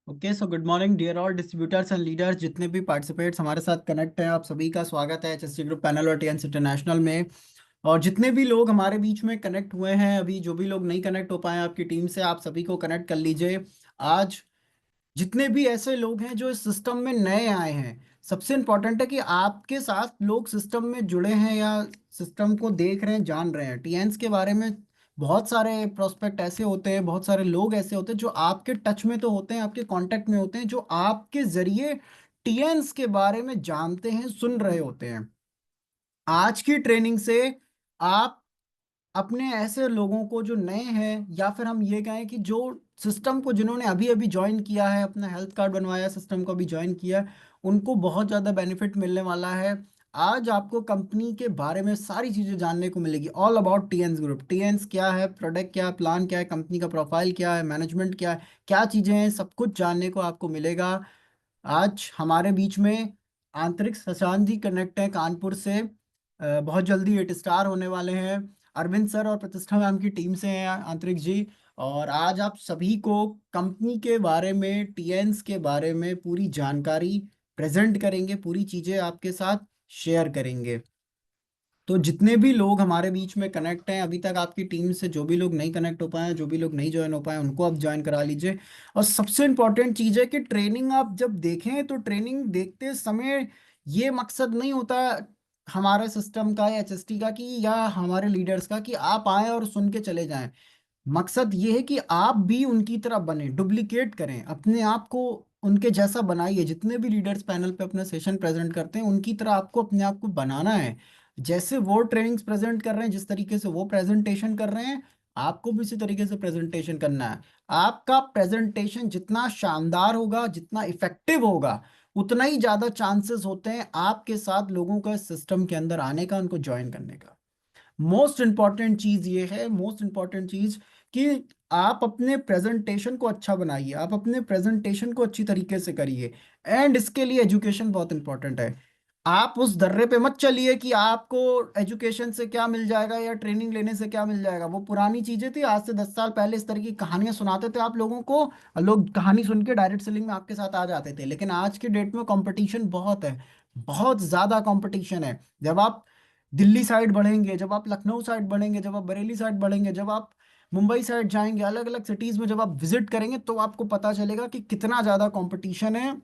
Okay, so good morning dear all distributors and leaders. जितने भी participates हमारे साथ कनेक्ट हैं, आप सभी का स्वागत है एचएससी ग्रुप पैनल और टीएंस इंटरनेशनल में। और जितने भी लोग हमारे बीच में कनेक्ट हुए हैं, अभी जो भी लोग नहीं कनेक्ट हो पाए आपकी टीम से, आप सभी को कनेक्ट कर लीजिए। आज जितने भी ऐसे लोग हैं जो इस सिस्टम में नए आए हैं, सबसे इंपॉर्टेंट है कि आपके साथ लोग सिस्टम में जुड़े हैं या सिस्टम को देख रहे हैं, जान रहे हैं टीएन्स के बारे में। बहुत सारे प्रोस्पेक्ट ऐसे होते हैं, बहुत सारे लोग ऐसे होते हैं जो आपके टच में तो होते हैं, आपके कांटेक्ट में होते हैं, जो आपके जरिए टीएन्स के बारे में जानते हैं, सुन रहे होते हैं। आज की ट्रेनिंग से आप अपने ऐसे लोगों को जो नए हैं, या फिर हम ये कहें कि जो सिस्टम को जिन्होंने अभी अभी ज्वाइन किया है, अपना हेल्थ कार्ड बनवाया, सिस्टम को अभी ज्वाइन किया है, उनको बहुत ज़्यादा बेनिफिट मिलने वाला है। आज आपको कंपनी के बारे में सारी चीज़ें जानने को मिलेगी। ऑल अबाउट टीएन्स ग्रुप, टीएन्स क्या है, प्रोडक्ट क्या है, प्लान क्या है, कंपनी का प्रोफाइल क्या है, मैनेजमेंट क्या है, क्या चीज़ें हैं, सब कुछ जानने को आपको मिलेगा। आज हमारे बीच में आंतरिक शशांक जी कनेक्ट है कानपुर से। बहुत जल्दी 8 स्टार होने वाले हैं। अरविंद सर और प्रतिष्ठा मैम की टीम से हैं आंतरिक जी। और आज आप सभी को कंपनी के बारे में, टीएन्स के बारे में पूरी जानकारी प्रेजेंट करेंगे, पूरी चीज़ें आपके साथ शेयर करेंगे। तो जितने भी लोग हमारे बीच में कनेक्ट हैं अभी तक आपकी टीम से, जो भी लोग नहीं कनेक्ट हो पाए, जो भी लोग नहीं ज्वाइन हो पाए, उनको आप ज्वाइन करा लीजिए। और सबसे इम्पोर्टेंट चीज़ है कि ट्रेनिंग आप जब देखें तो ट्रेनिंग देखते समय ये मकसद नहीं होता हमारे सिस्टम का या एचएसटी का, कि या हमारे लीडर्स का, कि आप आए और सुन के चले जाएं। मकसद ये है कि आप भी उनकी तरह बने, डुप्लीकेट करें अपने आप को, उनके जैसा बनाइए। जितने भी लीडर्स पैनल पे अपना सेशन प्रेजेंट करते हैं, उनकी तरह आपको अपने आप को बनाना है। जैसे वो ट्रेनिंग्स प्रेजेंट कर रहे हैं, जिस तरीके से वो प्रेजेंटेशन कर रहे हैं, आपको भी उसी तरीके से प्रेजेंटेशन करना है। आपका प्रेजेंटेशन जितना शानदार होगा, जितना इफेक्टिव होगा, उतना ही ज्यादा चांसेस होते हैं आपके साथ लोगों का सिस्टम के अंदर आने का, उनको ज्वाइन करने का। मोस्ट इंपॉर्टेंट चीज ये है, मोस्ट इंपॉर्टेंट चीज, कि आप अपने प्रेजेंटेशन को अच्छा बनाइए, आप अपने प्रेजेंटेशन को अच्छी तरीके से करिए। एंड इसके लिए एजुकेशन बहुत इंपॉर्टेंट है। आप उस दर्रे पे मत चलिए कि आपको एजुकेशन से क्या मिल जाएगा या ट्रेनिंग लेने से क्या मिल जाएगा। वो पुरानी चीजें थी। आज से 10 साल पहले इस तरह की कहानियां सुनाते थे आप लोगों को, और लोग कहानी सुन के डायरेक्ट सेलिंग में आपके साथ आ जाते थे। लेकिन आज की डेट में कंपटीशन बहुत है, बहुत ज्यादा कंपटीशन है। जब आप दिल्ली साइड बढ़ेंगे, जब आप लखनऊ साइड बढ़ेंगे, जब आप बरेली साइड बढ़ेंगे, जब आप मुंबई साइड जाएंगे, अलग अलग सिटीज में जब आप विजिट करेंगे, तो आपको पता चलेगा कि कितना ज्यादा कंपटीशन है,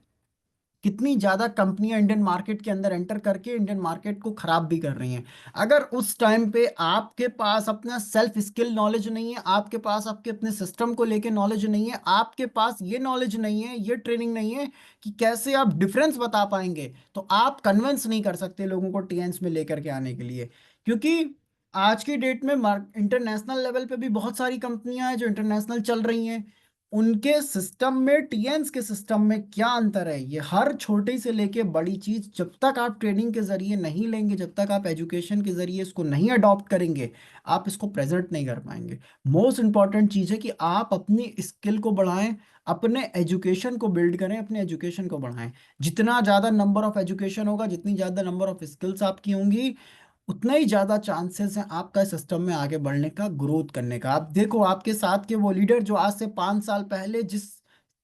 कितनी ज्यादा कंपनियां इंडियन मार्केट के अंदर एंटर करके इंडियन मार्केट को खराब भी कर रही हैं। अगर उस टाइम पे आपके पास अपना सेल्फ स्किल नॉलेज नहीं है, आपके पास आपके अपने सिस्टम को लेके नॉलेज नहीं है, आपके पास ये नॉलेज नहीं है, ये ट्रेनिंग नहीं है कि कैसे आप डिफरेंस बता पाएंगे, तो आप कन्विंस नहीं कर सकते लोगों को टीएन्स में लेकर के आने के लिए। क्योंकि आज की डेट में इंटरनेशनल लेवल पे भी बहुत सारी कंपनियां हैं जो इंटरनेशनल चल रही हैं। उनके सिस्टम में टीएन्स के सिस्टम में क्या अंतर है, ये हर छोटी से लेके बड़ी चीज जब तक आप ट्रेनिंग के जरिए नहीं लेंगे, जब तक आप एजुकेशन के जरिए इसको नहीं अडॉप्ट करेंगे, आप इसको प्रेजेंट नहीं कर पाएंगे। मोस्ट इंपॉर्टेंट चीज है कि आप अपनी स्किल को बढ़ाएं, अपने एजुकेशन को बिल्ड करें, अपने एजुकेशन को बढ़ाएं। जितना ज़्यादा नंबर ऑफ एजुकेशन होगा, जितनी ज़्यादा नंबर ऑफ स्किल्स आपकी होंगी, उतना ही ज्यादा चांसेस हैं आपका सिस्टम में आगे बढ़ने का, ग्रोथ करने का। आप देखो आपके साथ के वो लीडर जो आज से 5 साल पहले जिस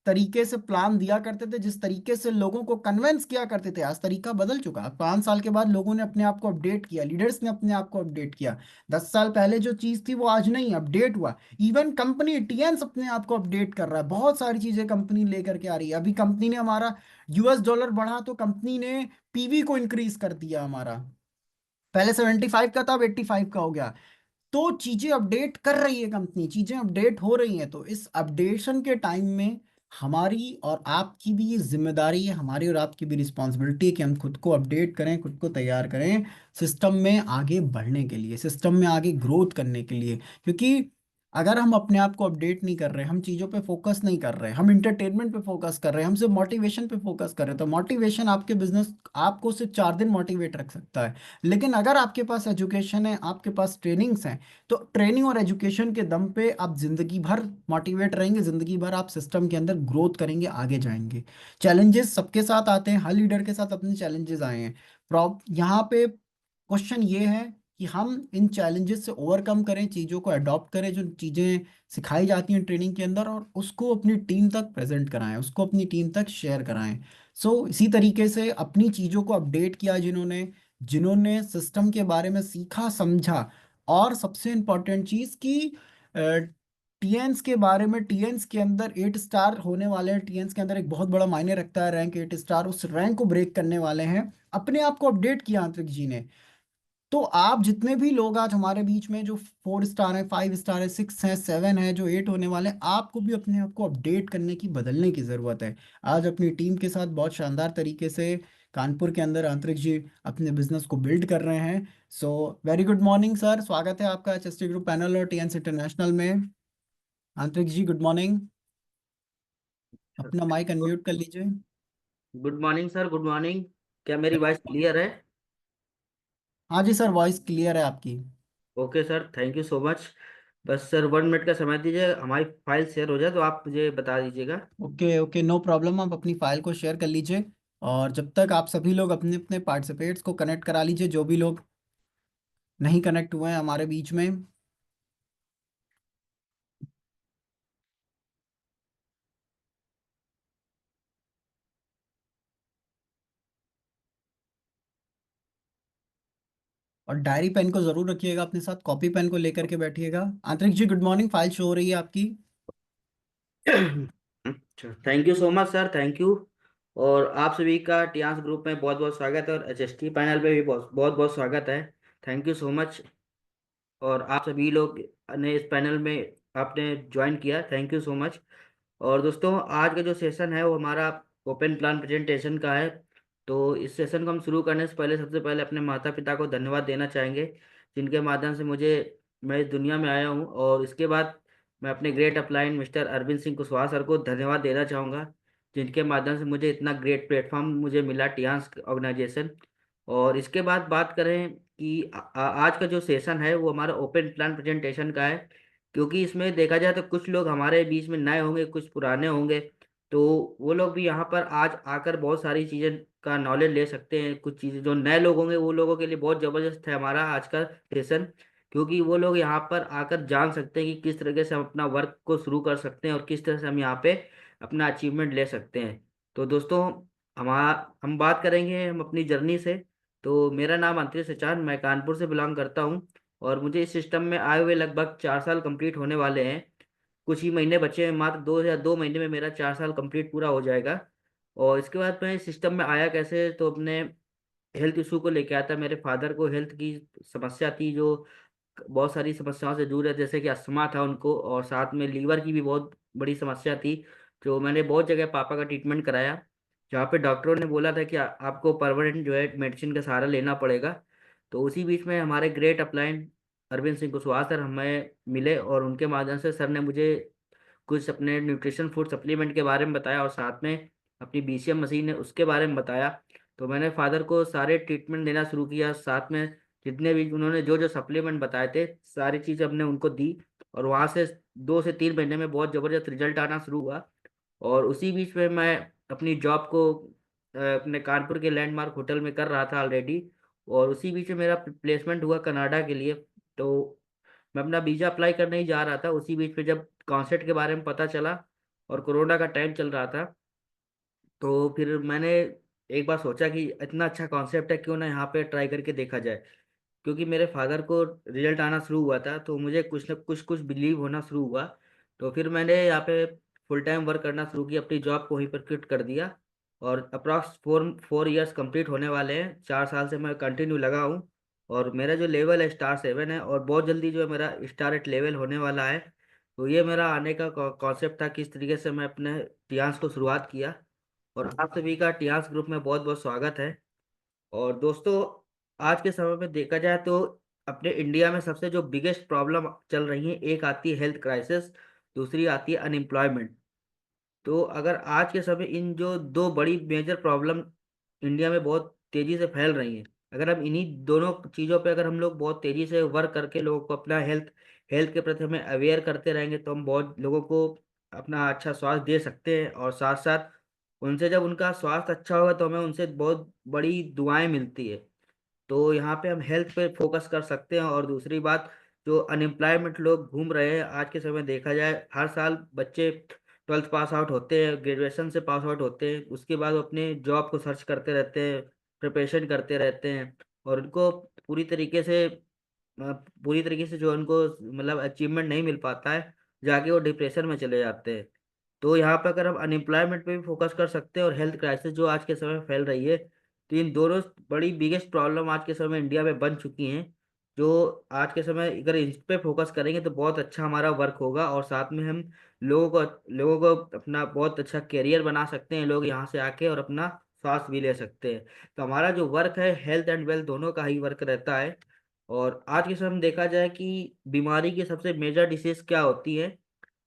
तरीके से प्लान दिया करते थे, जिस तरीके से लोगों को कन्वेंस किया करते थे, आज तरीका बदल चुका है। 5 साल के बाद लोगों ने अपने आप को अपडेट किया, लीडर्स ने अपने आप को अपडेट किया। 10 साल पहले जो चीज थी वो आज नहीं अपडेट हुआ। इवन कंपनी टीएन्स अपने आप को अपडेट कर रहा है, बहुत सारी चीजें कंपनी लेकर के आ रही है। अभी कंपनी ने हमारा यूएस डॉलर बढ़ा तो कंपनी ने पीवी को इंक्रीज कर दिया हमारा। पहले 75 का था, अब 85 का हो गया। तो चीजें अपडेट कर रही है कंपनी, चीजें अपडेट हो रही हैं। तो इस अपडेशन के टाइम में हमारी और आपकी भी ये जिम्मेदारी है, हमारी और आपकी भी रिस्पॉन्सिबिलिटी है कि हम खुद को अपडेट करें, खुद को तैयार करें सिस्टम में आगे बढ़ने के लिए, सिस्टम में आगे ग्रोथ करने के लिए। क्योंकि अगर हम अपने आप को अपडेट नहीं कर रहे, हम चीज़ों पे फोकस नहीं कर रहे, हम इंटरटेनमेंट पे फोकस कर रहे हैं, हम सिर्फ मोटिवेशन पे फोकस कर रहे हैं, तो मोटिवेशन आपके बिजनेस आपको सिर्फ 4 दिन मोटिवेट रख सकता है। लेकिन अगर आपके पास एजुकेशन है, आपके पास ट्रेनिंग्स हैं, तो ट्रेनिंग और एजुकेशन के दम पे आप जिंदगी भर मोटिवेट रहेंगे, जिंदगी भर आप सिस्टम के अंदर ग्रोथ करेंगे, आगे जाएंगे। चैलेंजेस सबके साथ आते हैं, हर लीडर के साथ अपने चैलेंजेस आए हैं। प्रॉब यहाँ पे क्वेश्चन ये है कि हम इन चैलेंजेस से ओवरकम करें, चीज़ों को अडॉप्ट करें, जो चीज़ें सिखाई जाती हैं ट्रेनिंग के अंदर, और उसको अपनी टीम तक प्रेजेंट कराएं, उसको अपनी टीम तक शेयर कराएं। इसी तरीके से अपनी चीज़ों को अपडेट किया जिन्होंने जिन्होंने सिस्टम के बारे में सीखा समझा। और सबसे इम्पोर्टेंट चीज़ कि टीएन्स के बारे में, टीएन्स के अंदर 8 स्टार होने वाले हैं, टीएन्स के अंदर एक बहुत बड़ा मायने रखता है रैंक 8 स्टार, उस रैंक को ब्रेक करने वाले हैं। अपने आप को अपडेट किया आंतरिक जी ने। तो आप जितने भी लोग आज हमारे बीच में जो 4 स्टार है, 5 स्टार है, 6 है, 7 है, जो 8 होने वाले हैं, आपको भी अपने आप को अपडेट करने की, बदलने की जरूरत है। आज अपनी टीम के साथ बहुत शानदार तरीके से कानपुर के अंदर आंतरिक जी अपने बिजनेस को बिल्ड कर रहे हैं। वेरी गुड मॉर्निंग सर, स्वागत है आपका एचएसटी ग्रुप पैनल और टीएंस इंटरनेशनल में। आंतरिक जी गुड मॉर्निंग, अपना माइक अनम्यूट कर लीजिए। Good morning sir, good morning. क्या मेरी वॉइस क्लियर है? हाँ जी सर, वॉइस क्लियर है आपकी। Okay sir, thank you so much. बस सर 1 मिनट का समय दीजिए, हमारी फाइल शेयर हो जाए तो आप मुझे बता दीजिएगा। ओके ओके, नो प्रॉब्लम, आप अपनी फाइल को शेयर कर लीजिए। और जब तक आप सभी लोग अपने अपने पार्टिसिपेट्स को कनेक्ट करा लीजिए, जो भी लोग नहीं कनेक्ट हुए हैं हमारे बीच में। और डायरी पेन को जरूर रखिएगा अपने साथ, कॉपी पेन को लेकर के बैठिएगा। आंतरिक जी गुड मॉर्निंग, फाइल शो हो रही है आपकी। अच्छा, thank you so much sir, thank you. और आप सभी का टियांस ग्रुप में बहुत बहुत स्वागत है, और एचएसटी पैनल पे भी बहुत बहुत बहुत स्वागत है। Thank you so much. और आप सभी लोग ने इस पैनल में आपने ज्वाइन किया, थैंक यू सो मच। और दोस्तों, आज का जो सेशन है वो हमारा ओपन प्लान प्रेजेंटेशन का है। तो इस सेशन को हम शुरू करने से पहले सबसे पहले अपने माता पिता को धन्यवाद देना चाहेंगे, जिनके माध्यम से मैं इस दुनिया में आया हूँ। और इसके बाद मैं अपने great upline Mister Arvind Singh Kushwaha sir को धन्यवाद देना चाहूँगा, जिनके माध्यम से मुझे इतना ग्रेट प्लेटफॉर्म मुझे मिला, टियांस ऑर्गेनाइजेशन। और इसके बाद बात करें कि आज का जो सेशन है वो हमारा ओपन प्लान प्रेजेंटेशन का है। क्योंकि इसमें देखा जाए तो कुछ लोग हमारे बीच में नए होंगे, कुछ पुराने होंगे। तो वो लोग भी यहाँ पर आज आकर बहुत सारी चीज़ें का नॉलेज ले सकते हैं। कुछ चीज़ें जो नए लोग होंगे वो लोगों के लिए बहुत ज़बरदस्त है हमारा आज का सेशन। क्योंकि वो लोग यहाँ पर आकर जान सकते हैं कि किस तरीके से हम अपना वर्क को शुरू कर सकते हैं और किस तरह से हम यहाँ पे अपना अचीवमेंट ले सकते हैं। तो दोस्तों, हम बात करेंगे हम अपनी जर्नी से। तो मेरा नाम अंतरिक्ष सचान, मैं कानपुर से बिलोंग करता हूँ। और मुझे इस सिस्टम में आए हुए लगभग 4 साल कंप्लीट होने वाले हैं। कुछ ही महीने बचे हैं, मात्र 2 महीने में मेरा 4 साल कंप्लीट पूरा हो जाएगा। और इसके बाद मैं इस सिस्टम में आया कैसे, तो अपने हेल्थ इशू को लेके आया था। मेरे फादर को हेल्थ की समस्या थी, जो बहुत सारी समस्याओं से दूर है, जैसे कि अस्थमा था उनको, और साथ में लीवर की भी बहुत बड़ी समस्या थी। जो मैंने बहुत जगह पापा का ट्रीटमेंट कराया, जहाँ पे डॉक्टरों ने बोला था कि आपको परमानेंट जो है मेडिसिन का सहारा लेना पड़ेगा। तो उसी बीच में हमारे great upline Arvind Singh Kushwaha sir हमें मिले, और उनके माध्यम से सर ने मुझे कुछ अपने न्यूट्रिशन फूड सप्लीमेंट के बारे में बताया, और साथ में अपनी बीसीएम मशीन है उसके बारे में बताया। तो मैंने फादर को सारे ट्रीटमेंट देना शुरू किया, साथ में जितने भी उन्होंने जो जो सप्लीमेंट बताए थे सारी चीज़ हमने उनको दी। और वहाँ से 2 से 3 महीने में बहुत ज़बरदस्त रिजल्ट आना शुरू हुआ। और उसी बीच में मैं अपनी जॉब को अपने कानपुर के लैंडमार्क होटल में कर रहा था ऑलरेडी। और उसी बीच में मेरा प्लेसमेंट हुआ कनाडा के लिए। तो मैं अपना वीज़ा अप्लाई करने ही जा रहा था, उसी बीच में जब कॉन्सर्ट के बारे में पता चला और कोरोना का टाइम चल रहा था, तो फिर मैंने एक बार सोचा कि इतना अच्छा कॉन्सेप्ट है, क्यों ना यहाँ पे ट्राई करके देखा जाए। क्योंकि मेरे फादर को रिजल्ट आना शुरू हुआ था, तो मुझे कुछ न कुछ कुछ बिलीव होना शुरू हुआ। तो फिर मैंने यहाँ पे फुल टाइम वर्क करना शुरू किया, अपनी जॉब को वहीं पर क्विट कर दिया। और अप्रॉक्स 4 4 ईयर्स कंप्लीट होने वाले हैं, 4 साल से मैं कंटिन्यू लगा हूँ। और मेरा जो लेवल है स्टार 7 है, और बहुत जल्दी जो है मेरा स्टार 8 लेवल होने वाला है। तो ये मेरा आने का कॉन्सेप्ट था, किस तरीके से मैं अपने टियांस को शुरुआत किया। और आप सभी का टियांस ग्रुप में बहुत बहुत स्वागत है। और दोस्तों, आज के समय में देखा जाए तो अपने इंडिया में सबसे जो बिगेस्ट प्रॉब्लम चल रही है, एक आती है हेल्थ क्राइसिस, दूसरी आती है अनएम्प्लॉयमेंट। तो अगर आज के समय इन जो दो बड़ी मेजर प्रॉब्लम इंडिया में बहुत तेजी से फैल रही हैं, अगर हम इन्हीं दोनों चीज़ों पे अगर हम लोग बहुत तेजी से वर्क करके लोगों को अपना हेल्थ हेल्थ के प्रति हमें अवेयर करते रहेंगे, तो हम बहुत लोगों को अपना अच्छा स्वास्थ्य दे सकते हैं। और साथ साथ उनसे जब उनका स्वास्थ्य अच्छा होगा तो हमें उनसे बहुत बड़ी दुआएं मिलती है। तो यहाँ पे हम हेल्थ पे फोकस कर सकते हैं। और दूसरी बात, जो अनएम्प्लॉयमेंट लोग घूम रहे हैं आज के समय देखा जाए, हर साल बच्चे 12th पास आउट होते हैं, ग्रेजुएशन से पास आउट होते हैं, उसके बाद वो अपने जॉब को सर्च करते रहते हैं, प्रिपरेशन करते रहते हैं, और उनको पूरी तरीके से पूरी तरीके से जो उनको मतलब अचीवमेंट नहीं मिल पाता है, जाके वो डिप्रेशन में चले जाते हैं। तो यहाँ पर अगर हम अनएम्प्लॉयमेंट पे भी फोकस कर सकते हैं और हेल्थ क्राइसिस जो आज के समय में फैल रही है, तो इन दोनों बड़ी बिगेस्ट प्रॉब्लम आज के समय में इंडिया में बन चुकी हैं। जो आज के समय अगर इस पे फोकस करेंगे तो बहुत अच्छा हमारा वर्क होगा, और साथ में हम लोगों को अपना बहुत अच्छा करियर बना सकते हैं, लोग यहाँ से आके और अपना सांस भी ले सकते हैं। तो हमारा जो वर्क है, हेल्थ एंड वेल्थ दोनों का ही वर्क रहता है। और आज के समय में देखा जाए कि बीमारी की सबसे मेजर डिसीज क्या होती है,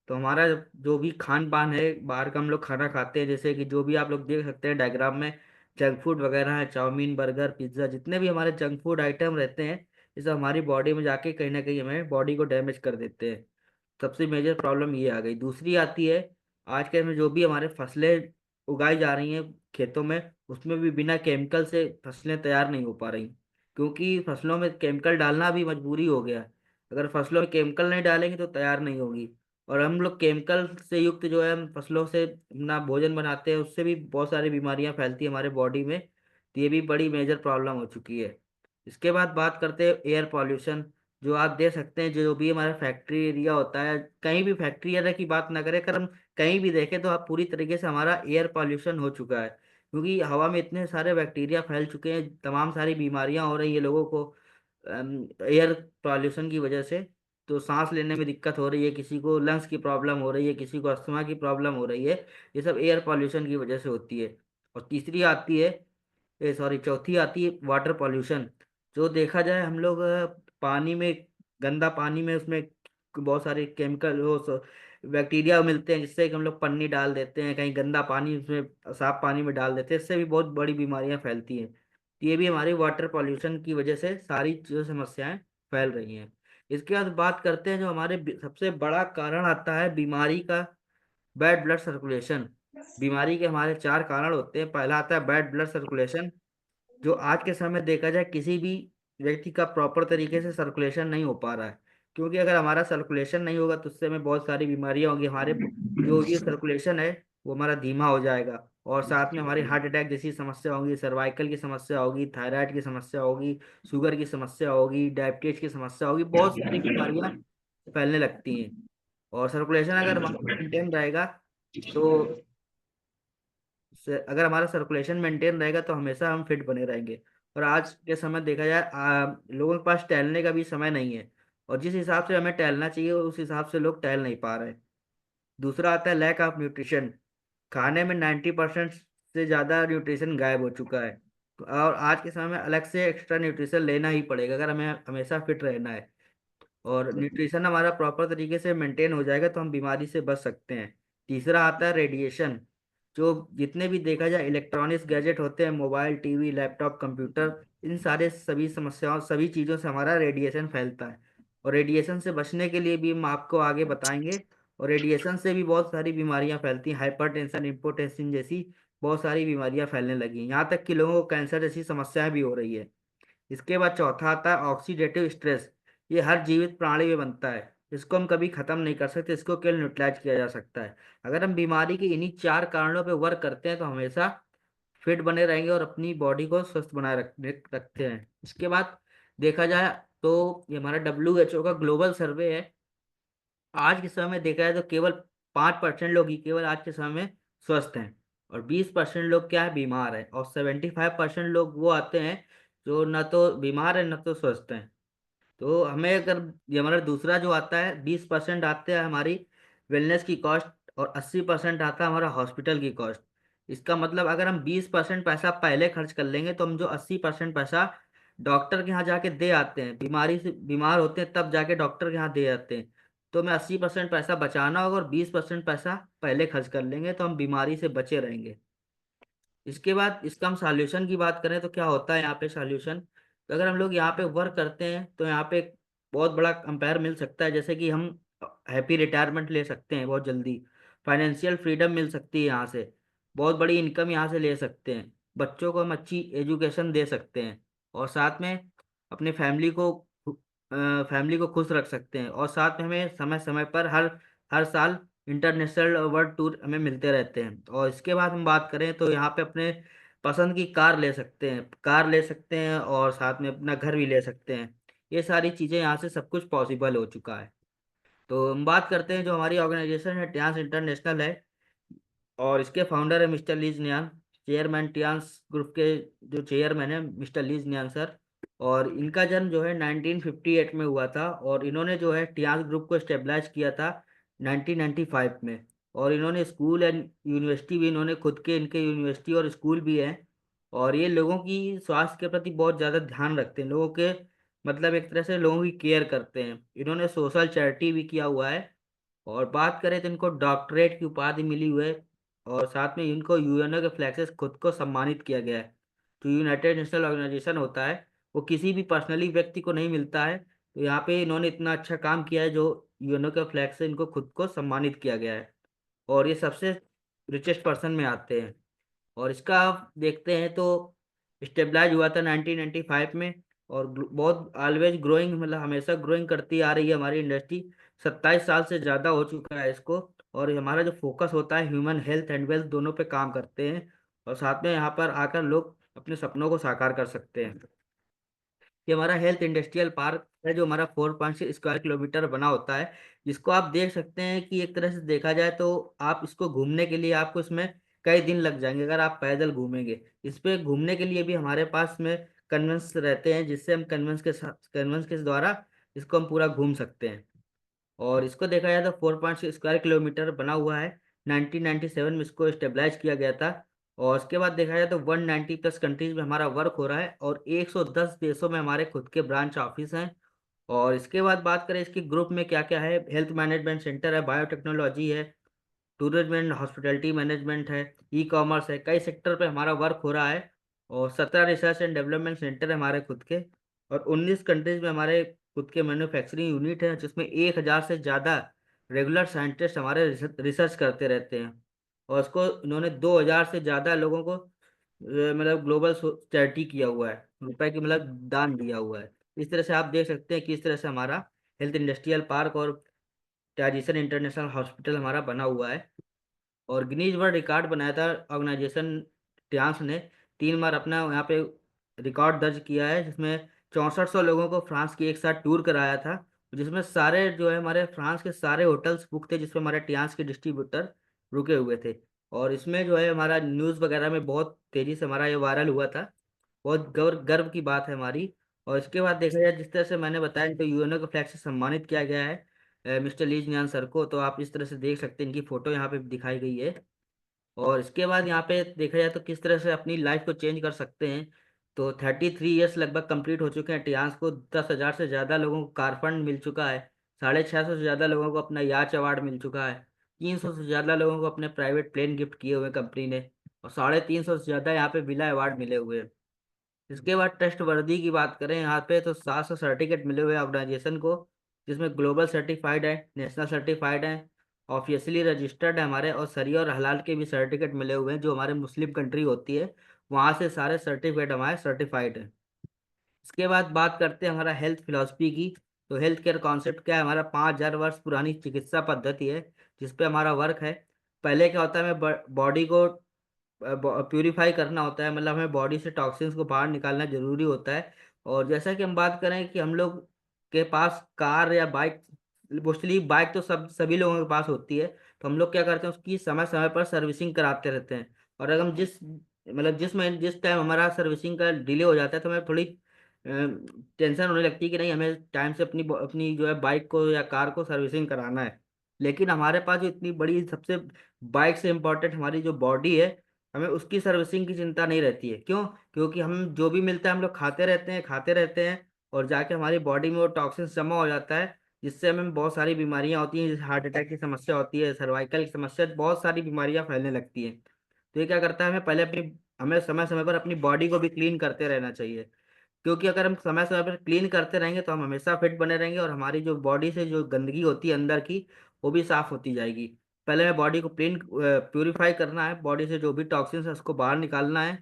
तो हमारा जो भी खान पान है, बाहर का हम लोग खाना खाते हैं, जैसे कि जो भी आप लोग देख सकते हैं डायग्राम में, जंक फूड वगैरह है, चाउमीन बर्गर पिज्ज़ा, जितने भी हमारे जंक फूड आइटम रहते हैं, ये सब हमारी बॉडी में जाके कहीं ना कहीं हमें बॉडी को डैमेज कर देते हैं। सबसे मेजर प्रॉब्लम ये आ गई। दूसरी आती है, आज के में जो भी हमारे फसलें उगाई जा रही हैं खेतों में, उसमें भी बिना केमिकल से फसलें तैयार नहीं हो पा रही, क्योंकि फसलों में केमिकल डालना भी मजबूरी हो गया है। अगर फसलों में केमिकल नहीं डालेंगे तो तैयार नहीं होगी। और हम लोग केमिकल से युक्त जो है हम फसलों से अपना भोजन बनाते हैं, उससे भी बहुत सारी बीमारियां फैलती है हमारे बॉडी में। तो ये भी बड़ी मेजर प्रॉब्लम हो चुकी है। इसके बाद बात करते हैं एयर पॉल्यूशन। जो आप देख सकते हैं, जो भी हमारा फैक्ट्री एरिया होता है, कहीं भी फैक्ट्री एरिया की बात ना करें, अगर हम कहीं भी देखें तो आप पूरी तरीके से हमारा एयर पॉल्यूशन हो चुका है, क्योंकि हवा में इतने सारे बैक्टीरिया फैल चुके हैं, तमाम सारी बीमारियां हो रही है लोगों को एयर पॉल्यूशन की वजह से। तो सांस लेने में दिक्कत हो रही है, किसी को लंग्स की प्रॉब्लम हो रही है, किसी को अस्थमा की प्रॉब्लम हो रही है। ये सब एयर पॉल्यूशन की वजह से होती है। और तीसरी आती है, सॉरी चौथी आती है वाटर पॉल्यूशन। जो देखा जाए हम लोग पानी में, गंदा पानी में, उसमें बहुत सारे केमिकल वो बैक्टीरिया मिलते हैं, जिससे कि हम लोग पन्नी डाल देते हैं कहीं, गंदा पानी उसमें साफ पानी में डाल देते हैं, इससे भी बहुत बड़ी बीमारियां फैलती हैं। तो ये भी हमारी वाटर पॉल्यूशन की वजह से सारी जो समस्याएं फैल रही हैं। इसके बाद बात करते हैं, जो हमारे सबसे बड़ा कारण आता है बीमारी का, बैड ब्लड सर्कुलेशन। बीमारी के हमारे चार कारण होते हैं। पहला आता है बैड ब्लड सर्कुलेशन, जो आज के समय में देखा जाए किसी भी व्यक्ति का प्रॉपर तरीके से सर्कुलेशन नहीं हो पा रहा है। क्योंकि अगर हमारा सर्कुलेशन नहीं होगा तो उससे हमें बहुत सारी बीमारियां होंगी। हमारे जो ये सर्कुलेशन है वो हमारा धीमा हो जाएगा, और साथ में हमारी हार्ट अटैक जैसी समस्या होगी, सर्वाइकल की समस्या होगी, थायराइड की समस्या होगी, शुगर की समस्या होगी, डायबिटीज की समस्या होगी, बहुत सारी बीमारियां फैलने लगती हैं। और सर्कुलेशन अगर हमारा मेंटेन रहेगा तो अगर हमारा सर्कुलेशन मेंटेन रहेगा तो हमेशा हम फिट बने रहेंगे। और आज के समय देखा जाए लोगों के पास टहलने का भी समय नहीं है, और जिस हिसाब से हमें टहलना चाहिए उस हिसाब से लोग टहल नहीं पा रहे हैं। दूसरा आता है लैक ऑफ न्यूट्रिशन। खाने में 90% से ज़्यादा न्यूट्रिशन गायब हो चुका है। और आज के समय में अलग से एक्स्ट्रा न्यूट्रिशन लेना ही पड़ेगा अगर हमें हमेशा फिट रहना है। और न्यूट्रिशन हमारा प्रॉपर तरीके से मेंटेन हो जाएगा तो हम बीमारी से बच सकते हैं। तीसरा आता है रेडिएशन। जो जितने भी देखा जाए इलेक्ट्रॉनिक्स गैजेट होते हैं, मोबाइल टीवी लैपटॉप कंप्यूटर, इन सारे सभी समस्याओं सभी चीज़ों से हमारा रेडिएशन फैलता है। और रेडिएशन से बचने के लिए भी हम आपको आगे बताएंगे। और रेडिएशन से भी बहुत सारी बीमारियां फैलती हैं, हाइपरटेंशन हिपोटेंशन जैसी बहुत सारी बीमारियां फैलने लगी हैं, यहाँ तक कि लोगों को कैंसर जैसी समस्याएं भी हो रही है। इसके बाद चौथा आता है ऑक्सीडेटिव स्ट्रेस। ये हर जीवित प्राणी में बनता है, इसको हम कभी खत्म नहीं कर सकते, इसको केवल न्यूट्रलाइज किया जा सकता है। अगर हम बीमारी के इन्हीं चार कारणों पे वर्क करते हैं तो हमेशा फिट बने रहेंगे और अपनी बॉडी को स्वस्थ बनाए रखते हैं। इसके बाद देखा जाए तो ये हमारा WHO का ग्लोबल सर्वे है। आज के समय में देखा जाए तो केवल 5% लोग ही केवल आज के समय में स्वस्थ हैं, और 20% लोग क्या है, बीमार है, और 75% लोग वो आते हैं जो न तो बीमार है न तो स्वस्थ हैं। तो हमें अगर ये हमारा दूसरा जो आता है, 20% आते हैं हमारी वेलनेस की कॉस्ट, और 80% आता है हमारा हॉस्पिटल की कॉस्ट। इसका मतलब अगर हम 20% पैसा पहले खर्च कर लेंगे तो हम जो 80% पैसा डॉक्टर के यहाँ जाके दे आते हैं, बीमारी से बीमार होते हैं तब जाके डॉक्टर के यहाँ दे आते हैं, तो हमें 80% पैसा बचाना होगा, और 20% पैसा पहले खर्च कर लेंगे तो हम बीमारी से बचे रहेंगे। इसके बाद इसका हम सॉल्यूशन की बात करें तो क्या होता है यहाँ पे सॉल्यूशन, तो अगर हम लोग यहाँ पे वर्क करते हैं तो यहाँ पे एक बहुत बड़ा कंपेयर मिल सकता है, जैसे कि हम हैप्पी रिटायरमेंट ले सकते हैं बहुत जल्दी, फाइनेंशियल फ्रीडम मिल सकती है यहाँ से, बहुत बड़ी इनकम यहाँ से ले सकते हैं, बच्चों को हम अच्छी एजुकेशन दे सकते हैं। और साथ में अपने फैमिली को खुश रख सकते हैं। और साथ में हमें समय समय पर हर हर साल इंटरनेशनल वर्ल्ड टूर हमें मिलते रहते हैं। और इसके बाद हम बात करें तो यहाँ पे अपने पसंद की कार ले सकते हैं और साथ में अपना घर भी ले सकते हैं। ये सारी चीज़ें यहाँ से सब कुछ पॉसिबल हो चुका है। तो हम बात करते हैं जो हमारी ऑर्गेनाइजेशन है टियांस इंटरनेशनल है, और इसके फाउंडर है mister lease नियान। Chairman Tiens group के जो चेयरमैन है मिस्टर लीज नियान सर। और इनका जन्म जो है 1958 में हुआ था, और इन्होंने जो है टियांस ग्रुप को स्टेबलाइज किया था 1995 में। और इन्होंने स्कूल एंड यूनिवर्सिटी भी, इन्होंने खुद के इनके यूनिवर्सिटी और स्कूल भी हैं। और ये लोगों की स्वास्थ्य के प्रति बहुत ज़्यादा ध्यान रखते हैं, लोगों के मतलब एक तरह से लोगों की केयर करते हैं। इन्होंने सोशल चैरिटी भी किया हुआ है। और बात करें तो इनको डॉक्टरेट की उपाधि मिली हुई है। और साथ में इनको यूएनओ के फ्लैग से खुद को सम्मानित किया गया है। जो यूनाइटेड नेशनल ऑर्गेनाइजेशन होता है वो किसी भी पर्सनली व्यक्ति को नहीं मिलता है। तो यहाँ पे इन्होंने इतना अच्छा काम किया है जो यूएनओ के फ्लैग से इनको खुद को सम्मानित किया गया है। और ये सबसे रिचेस्ट पर्सन में आते हैं। और इसका आप देखते हैं तो स्टेबलाइज हुआ था 1995 में। और बहुत ऑलवेज ग्रोइंग, मतलब हमेशा ग्रोइंग करती आ रही है हमारी इंडस्ट्री। 27 साल से ज़्यादा हो चुका है इसको। और हमारा जो फोकस होता है ह्यूमन हेल्थ एंड वेल्थ दोनों पे काम करते हैं। और साथ में यहाँ पर आकर लोग अपने सपनों को साकार कर सकते हैं। ये हमारा हेल्थ इंडस्ट्रियल पार्क है जो हमारा 4.6 स्क्वायर किलोमीटर बना होता है, जिसको आप देख सकते हैं कि एक तरह से देखा जाए तो आप इसको घूमने के लिए आपको इसमें कई दिन लग जाएंगे अगर आप पैदल घूमेंगे। इस पे घूमने के लिए भी हमारे पास में कन्वेंस रहते हैं, जिससे हम कन्वेंस के द्वारा इसको हम पूरा घूम सकते हैं। और इसको देखा जाए तो 4.6 स्क्वायर किलोमीटर बना हुआ है। 1997 में इसको स्टेबलाइज किया गया था। और उसके बाद देखा जाए तो 190 प्लस कंट्रीज में हमारा वर्क हो रहा है, और 110 देशों में हमारे खुद के ब्रांच ऑफिस हैं। और इसके बाद बात करें इसके ग्रुप में क्या क्या है, हेल्थ मैनेजमेंट सेंटर है, बायोटेक्नोलॉजी है, टूरिज्म एंड हॉस्पिटैलिटी मैनेजमेंट है, ई कॉमर्स है, कई सेक्टर पे हमारा वर्क हो रहा है। और 17 रिसर्च एंड डेवलपमेंट सेंटर है हमारे खुद के। और 19 कंट्रीज में हमारे खुद के मैन्युफैक्चरिंग यूनिट है, जिसमें 1,000 से ज़्यादा रेगुलर साइंटिस्ट हमारे रिसर्च करते रहते हैं। और उसको इन्होंने 2,000 से ज़्यादा लोगों को मतलब ग्लोबल चैरिटी किया हुआ है, रुपए की मतलब दान दिया हुआ है। इस तरह से आप देख सकते हैं कि इस तरह से हमारा हेल्थ इंडस्ट्रियल पार्क और टाजिसन इंटरनेशनल हॉस्पिटल हमारा बना हुआ है। और गिनीज वर्ल्ड रिकॉर्ड बनाया था ऑर्गेनाइजेशन टियांस ने। 3 बार अपना यहाँ पे रिकॉर्ड दर्ज किया है, जिसमें 6400 लोगों को फ्रांस की एक साथ टूर कराया था। जिसमें सारे जो है हमारे फ्रांस के सारे होटल्स बुक थे, जिसमें हमारे टियांस के डिस्ट्रीब्यूटर रुके हुए थे। और इसमें जो है हमारा न्यूज़ वगैरह में बहुत तेज़ी से हमारा ये वायरल हुआ था। बहुत गर्व गर्व की बात है हमारी। और इसके बाद देखा जाए जिस तरह से मैंने बताया, इनको यूएनओ के फ्लैग से सम्मानित किया गया है मिस्टर लीज नियान सर को। तो आप इस तरह से देख सकते हैं, इनकी फोटो यहाँ पे दिखाई गई है। और इसके बाद यहाँ पे देखा जाए तो किस तरह से अपनी लाइफ को चेंज कर सकते हैं। तो 33 ईयर्स लगभग कंप्लीट हो चुके हैं टियांस को। 10,000 से ज़्यादा लोगों को कार फंड मिल चुका है। 650 से ज़्यादा लोगों को अपना याच अवार्ड मिल चुका है। 300 से ज़्यादा लोगों को अपने प्राइवेट प्लेन गिफ्ट किए हुए कंपनी ने। और 350 से ज़्यादा यहाँ पे विला अवार्ड मिले हुए हैं। इसके बाद टेस्ट वर्दी की बात करें यहाँ पे तो 700 सर्टिफिकेट मिले हुए हैं ऑर्गेनाइजेशन को, जिसमें ग्लोबल सर्टिफाइड है, नेशनल सर्टिफाइड है, ऑफिशियली रजिस्टर्ड है हमारे। और सरिया और हलाल के भी सर्टिफिकेट मिले हुए हैं, जो हमारे मुस्लिम कंट्री होती है वहाँ से सारे सर्टिफिकेट हमारे सर्टिफाइड हैं। इसके बाद बात करते हैं हमारा हेल्थ फिलॉसफी की। तो हेल्थ केयर कॉन्सेप्ट क्या है, हमारा 5,000 वर्ष पुरानी चिकित्सा पद्धति है जिसपे हमारा वर्क है। पहले क्या होता है, हमें बॉडी को प्यूरिफाई करना होता है, मतलब हमें बॉडी से टॉक्सिन्स को बाहर निकालना जरूरी होता है। और जैसा कि हम बात करें कि हम लोग के पास कार या बाइक, मोस्टली बाइक तो सभी लोगों के पास होती है। तो हम लोग क्या करते हैं, उसकी समय समय पर सर्विसिंग कराते रहते हैं। और अगर हम जिस टाइम हमारा सर्विसिंग का डिले हो जाता है तो हमें थोड़ी टेंशन होने लगती है कि नहीं, हमें टाइम से अपनी अपनी जो है बाइक को या कार को सर्विसिंग कराना है। लेकिन हमारे पास जो इतनी बड़ी सबसे बाइक से इम्पोर्टेंट हमारी जो बॉडी है, हमें उसकी सर्विसिंग की चिंता नहीं रहती है। क्यों? क्योंकि हम जो भी मिलता है हम लोग खाते रहते हैं और जाके हमारी बॉडी में वो टॉक्सिन्स जमा हो जाता है, जिससे हमें बहुत सारी बीमारियां होती हैं, जैसे हार्ट अटैक की समस्या होती है, सर्वाइकल की समस्या, बहुत सारी बीमारियां फैलने लगती हैं। तो ये क्या करता है, हमें समय समय पर अपनी बॉडी को भी क्लीन करते रहना चाहिए। क्योंकि अगर हम समय समय पर क्लीन करते रहेंगे तो हम हमेशा फिट बने रहेंगे, और हमारी जो बॉडी से जो गंदगी होती है अंदर की, वो भी साफ होती जाएगी। पहले हमें बॉडी को प्यूरिफाई करना है, बॉडी से जो भी टॉक्सिन्स है उसको बाहर निकालना है।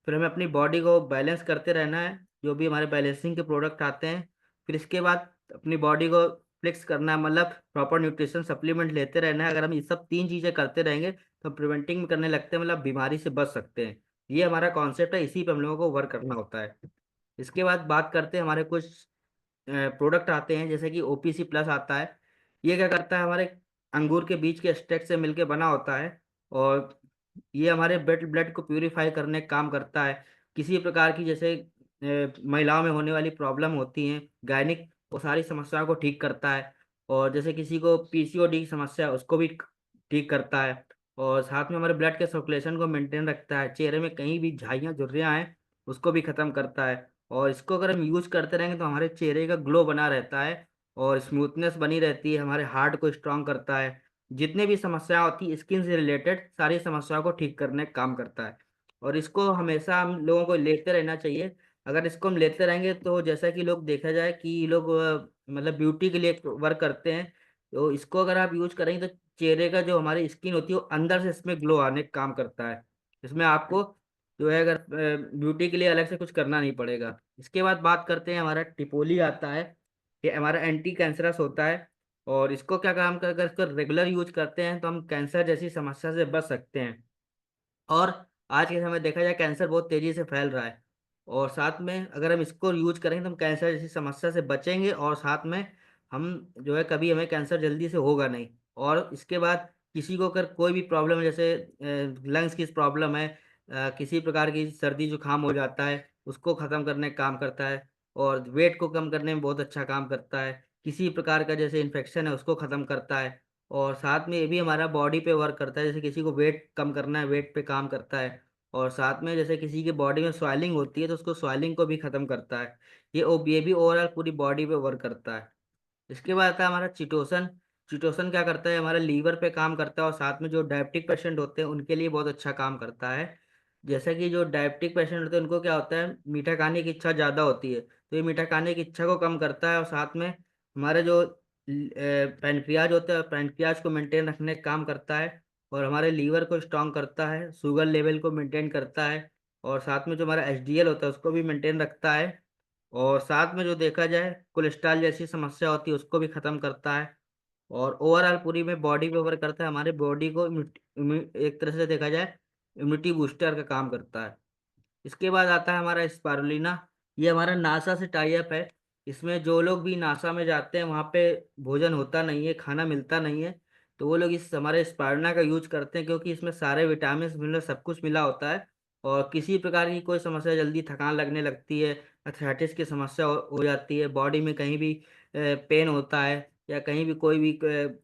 फिर हमें अपनी बॉडी को बैलेंस करते रहना है। जो भी हमारे बैलेंसिंग के प्रोडक्ट आते हैं। फिर इसके बाद अपनी बॉडी को फ्लेक्स करना है, मतलब प्रॉपर न्यूट्रिशन सप्लीमेंट लेते रहना है। अगर हम ये सब 3 चीज़ें करते रहेंगे तो प्रिवेंटिंग में करने लगते हैं, मतलब बीमारी से बच सकते हैं। ये हमारा कॉन्सेप्ट है, इसी पे हम लोगों को वर्क करना होता है। इसके बाद बात करते हैं, हमारे कुछ प्रोडक्ट आते हैं जैसे कि ओपीसी प्लस आता है। ये क्या करता है, हमारे अंगूर के बीज के स्टेक से मिलके बना होता है। और ये हमारे ब्लड ब्लड को प्यूरिफाई करने का काम करता है। किसी प्रकार की जैसे महिलाओं में होने वाली प्रॉब्लम होती हैं गायनिक, वो सारी समस्याओं को ठीक करता है। और जैसे किसी को पीसीओडी की समस्या है, उसको भी ठीक करता है। और साथ में हमारे ब्लड के सर्कुलेशन को मेंटेन रखता है। चेहरे में कहीं भी झाइयाँ झुर्रियाँ हैं उसको भी खत्म करता है। और इसको अगर हम यूज करते रहेंगे तो हमारे चेहरे का ग्लो बना रहता है और स्मूथनेस बनी रहती है, हमारे हार्ट को स्ट्रांग करता है। जितने भी समस्या होती है स्किन से रिलेटेड, सारी समस्याओं को ठीक करने का काम करता है। और इसको हमेशा हम लोगों को लेते रहना चाहिए। अगर इसको हम लेते रहेंगे तो जैसा कि लोग देखा जाए कि लोग मतलब ब्यूटी के लिए वर्क करते हैं, तो इसको अगर आप यूज करेंगे तो चेहरे का जो हमारी स्किन होती है वो अंदर से इसमें ग्लो आने का काम करता है। इसमें आपको जो है अगर ब्यूटी के लिए अलग से कुछ करना नहीं पड़ेगा। इसके बाद बात करते हैं, हमारा टिपोली आता है। ये हमारा एंटी कैंसरस होता है। और इसको क्या काम कर, अगर इसको रेगुलर यूज करते हैं तो हम कैंसर जैसी समस्या से बच सकते हैं। और आज के समय देखा जाए कैंसर बहुत तेजी से फैल रहा है। और साथ में अगर हम इसको यूज करेंगे तो हम कैंसर जैसी समस्या से बचेंगे, और साथ में हम जो है कभी हमें कैंसर जल्दी से होगा नहीं। और इसके बाद किसी को अगर कोई भी प्रॉब्लम है, जैसे लंग्स की प्रॉब्लम है, किसी प्रकार की सर्दी जुकाम हो जाता है, उसको ख़त्म करने का काम करता है। और वेट को कम करने में बहुत अच्छा काम करता है। किसी प्रकार का जैसे इन्फेक्शन है उसको ख़त्म करता है। और साथ में ये भी हमारा बॉडी पे वर्क करता है, जैसे किसी को वेट कम करना है, वेट पे काम करता है। और साथ में जैसे किसी के बॉडी में स्वेलिंग होती है तो उसको स्वेलिंग को भी खत्म करता है। ये भी ओवरऑल पूरी बॉडी पे वर्क करता है। इसके बाद आता है हमारा चिटोसन। चिटोसन क्या करता है, हमारा लीवर पे काम करता है और साथ में जो डायबिटिक पेशेंट होते हैं उनके लिए बहुत अच्छा काम करता है। जैसा कि जो डायबिटिक पेशेंट होते हैं उनको क्या होता है, मीठा खाने की इच्छा ज़्यादा होती है, तो ये मीठा खाने की इच्छा को कम करता है। और साथ में हमारे जो पैनक्रियाज होता है, पैनक्रियाज को मेंटेन रखने का काम करता है। और हमारे लीवर को स्ट्रांग करता है, शुगर लेवल को मेंटेन करता है। और साथ में जो हमारा एचडीएल होता है उसको भी मेंटेन रखता है। और साथ में जो देखा जाए कोलेस्ट्रॉल जैसी समस्या होती है उसको भी खत्म करता है। और ओवरऑल पूरी में बॉडी पे वर्क करता है, हमारे बॉडी को एक तरह से देखा जाए इम्यूनिटी बूस्टर का काम करता है। इसके बाद आता है हमारा स्पारुलिना। ये हमारा नासा से टाई अप है। इसमें जो लोग भी नासा में जाते हैं वहाँ पे भोजन होता नहीं है, खाना मिलता नहीं है, तो वो लोग इस हमारे स्पारुलिना का यूज करते हैं, क्योंकि इसमें सारे विटामिन मिनरल सब कुछ मिला होता है। और किसी प्रकार की कोई समस्या, जल्दी थकान लगने लगती है, अर्थराइटिस की समस्या हो जाती है, बॉडी में कहीं भी पेन होता है, या कहीं भी कोई भी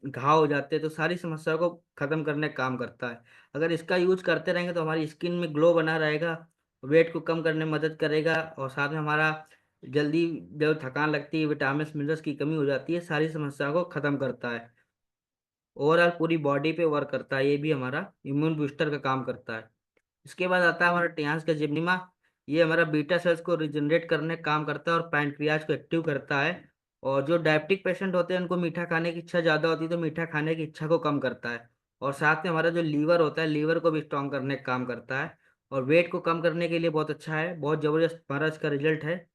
घाव हो जाते हैं, तो सारी समस्याओं को खत्म करने का काम करता है। अगर इसका यूज करते रहेंगे तो हमारी स्किन में ग्लो बना रहेगा, वेट को कम करने में मदद करेगा। और साथ में हमारा जल्दी जब थकान लगती है, विटामिन मिनरल्स की कमी हो जाती है, सारी समस्याओं को खत्म करता है। ओवरऑल पूरी बॉडी पे वर्क करता है, ये भी हमारा इम्यून बूस्टर का काम करता है। इसके बाद आता है हमारा टियास का जिम्नीमा। ये हमारा बीटा सेल्स को रिजनरेट करने का काम करता है और पैनक्रियाज को एक्टिव करता है। और जो डायबिटिक पेशेंट होते हैं उनको मीठा खाने की इच्छा ज़्यादा होती है, तो मीठा खाने की इच्छा को कम करता है। और साथ में हमारा जो लीवर होता है, लीवर को भी स्ट्रॉन्ग करने का काम करता है। और वेट को कम करने के लिए बहुत अच्छा है, बहुत ज़बरदस्त हमारा इसका रिजल्ट है।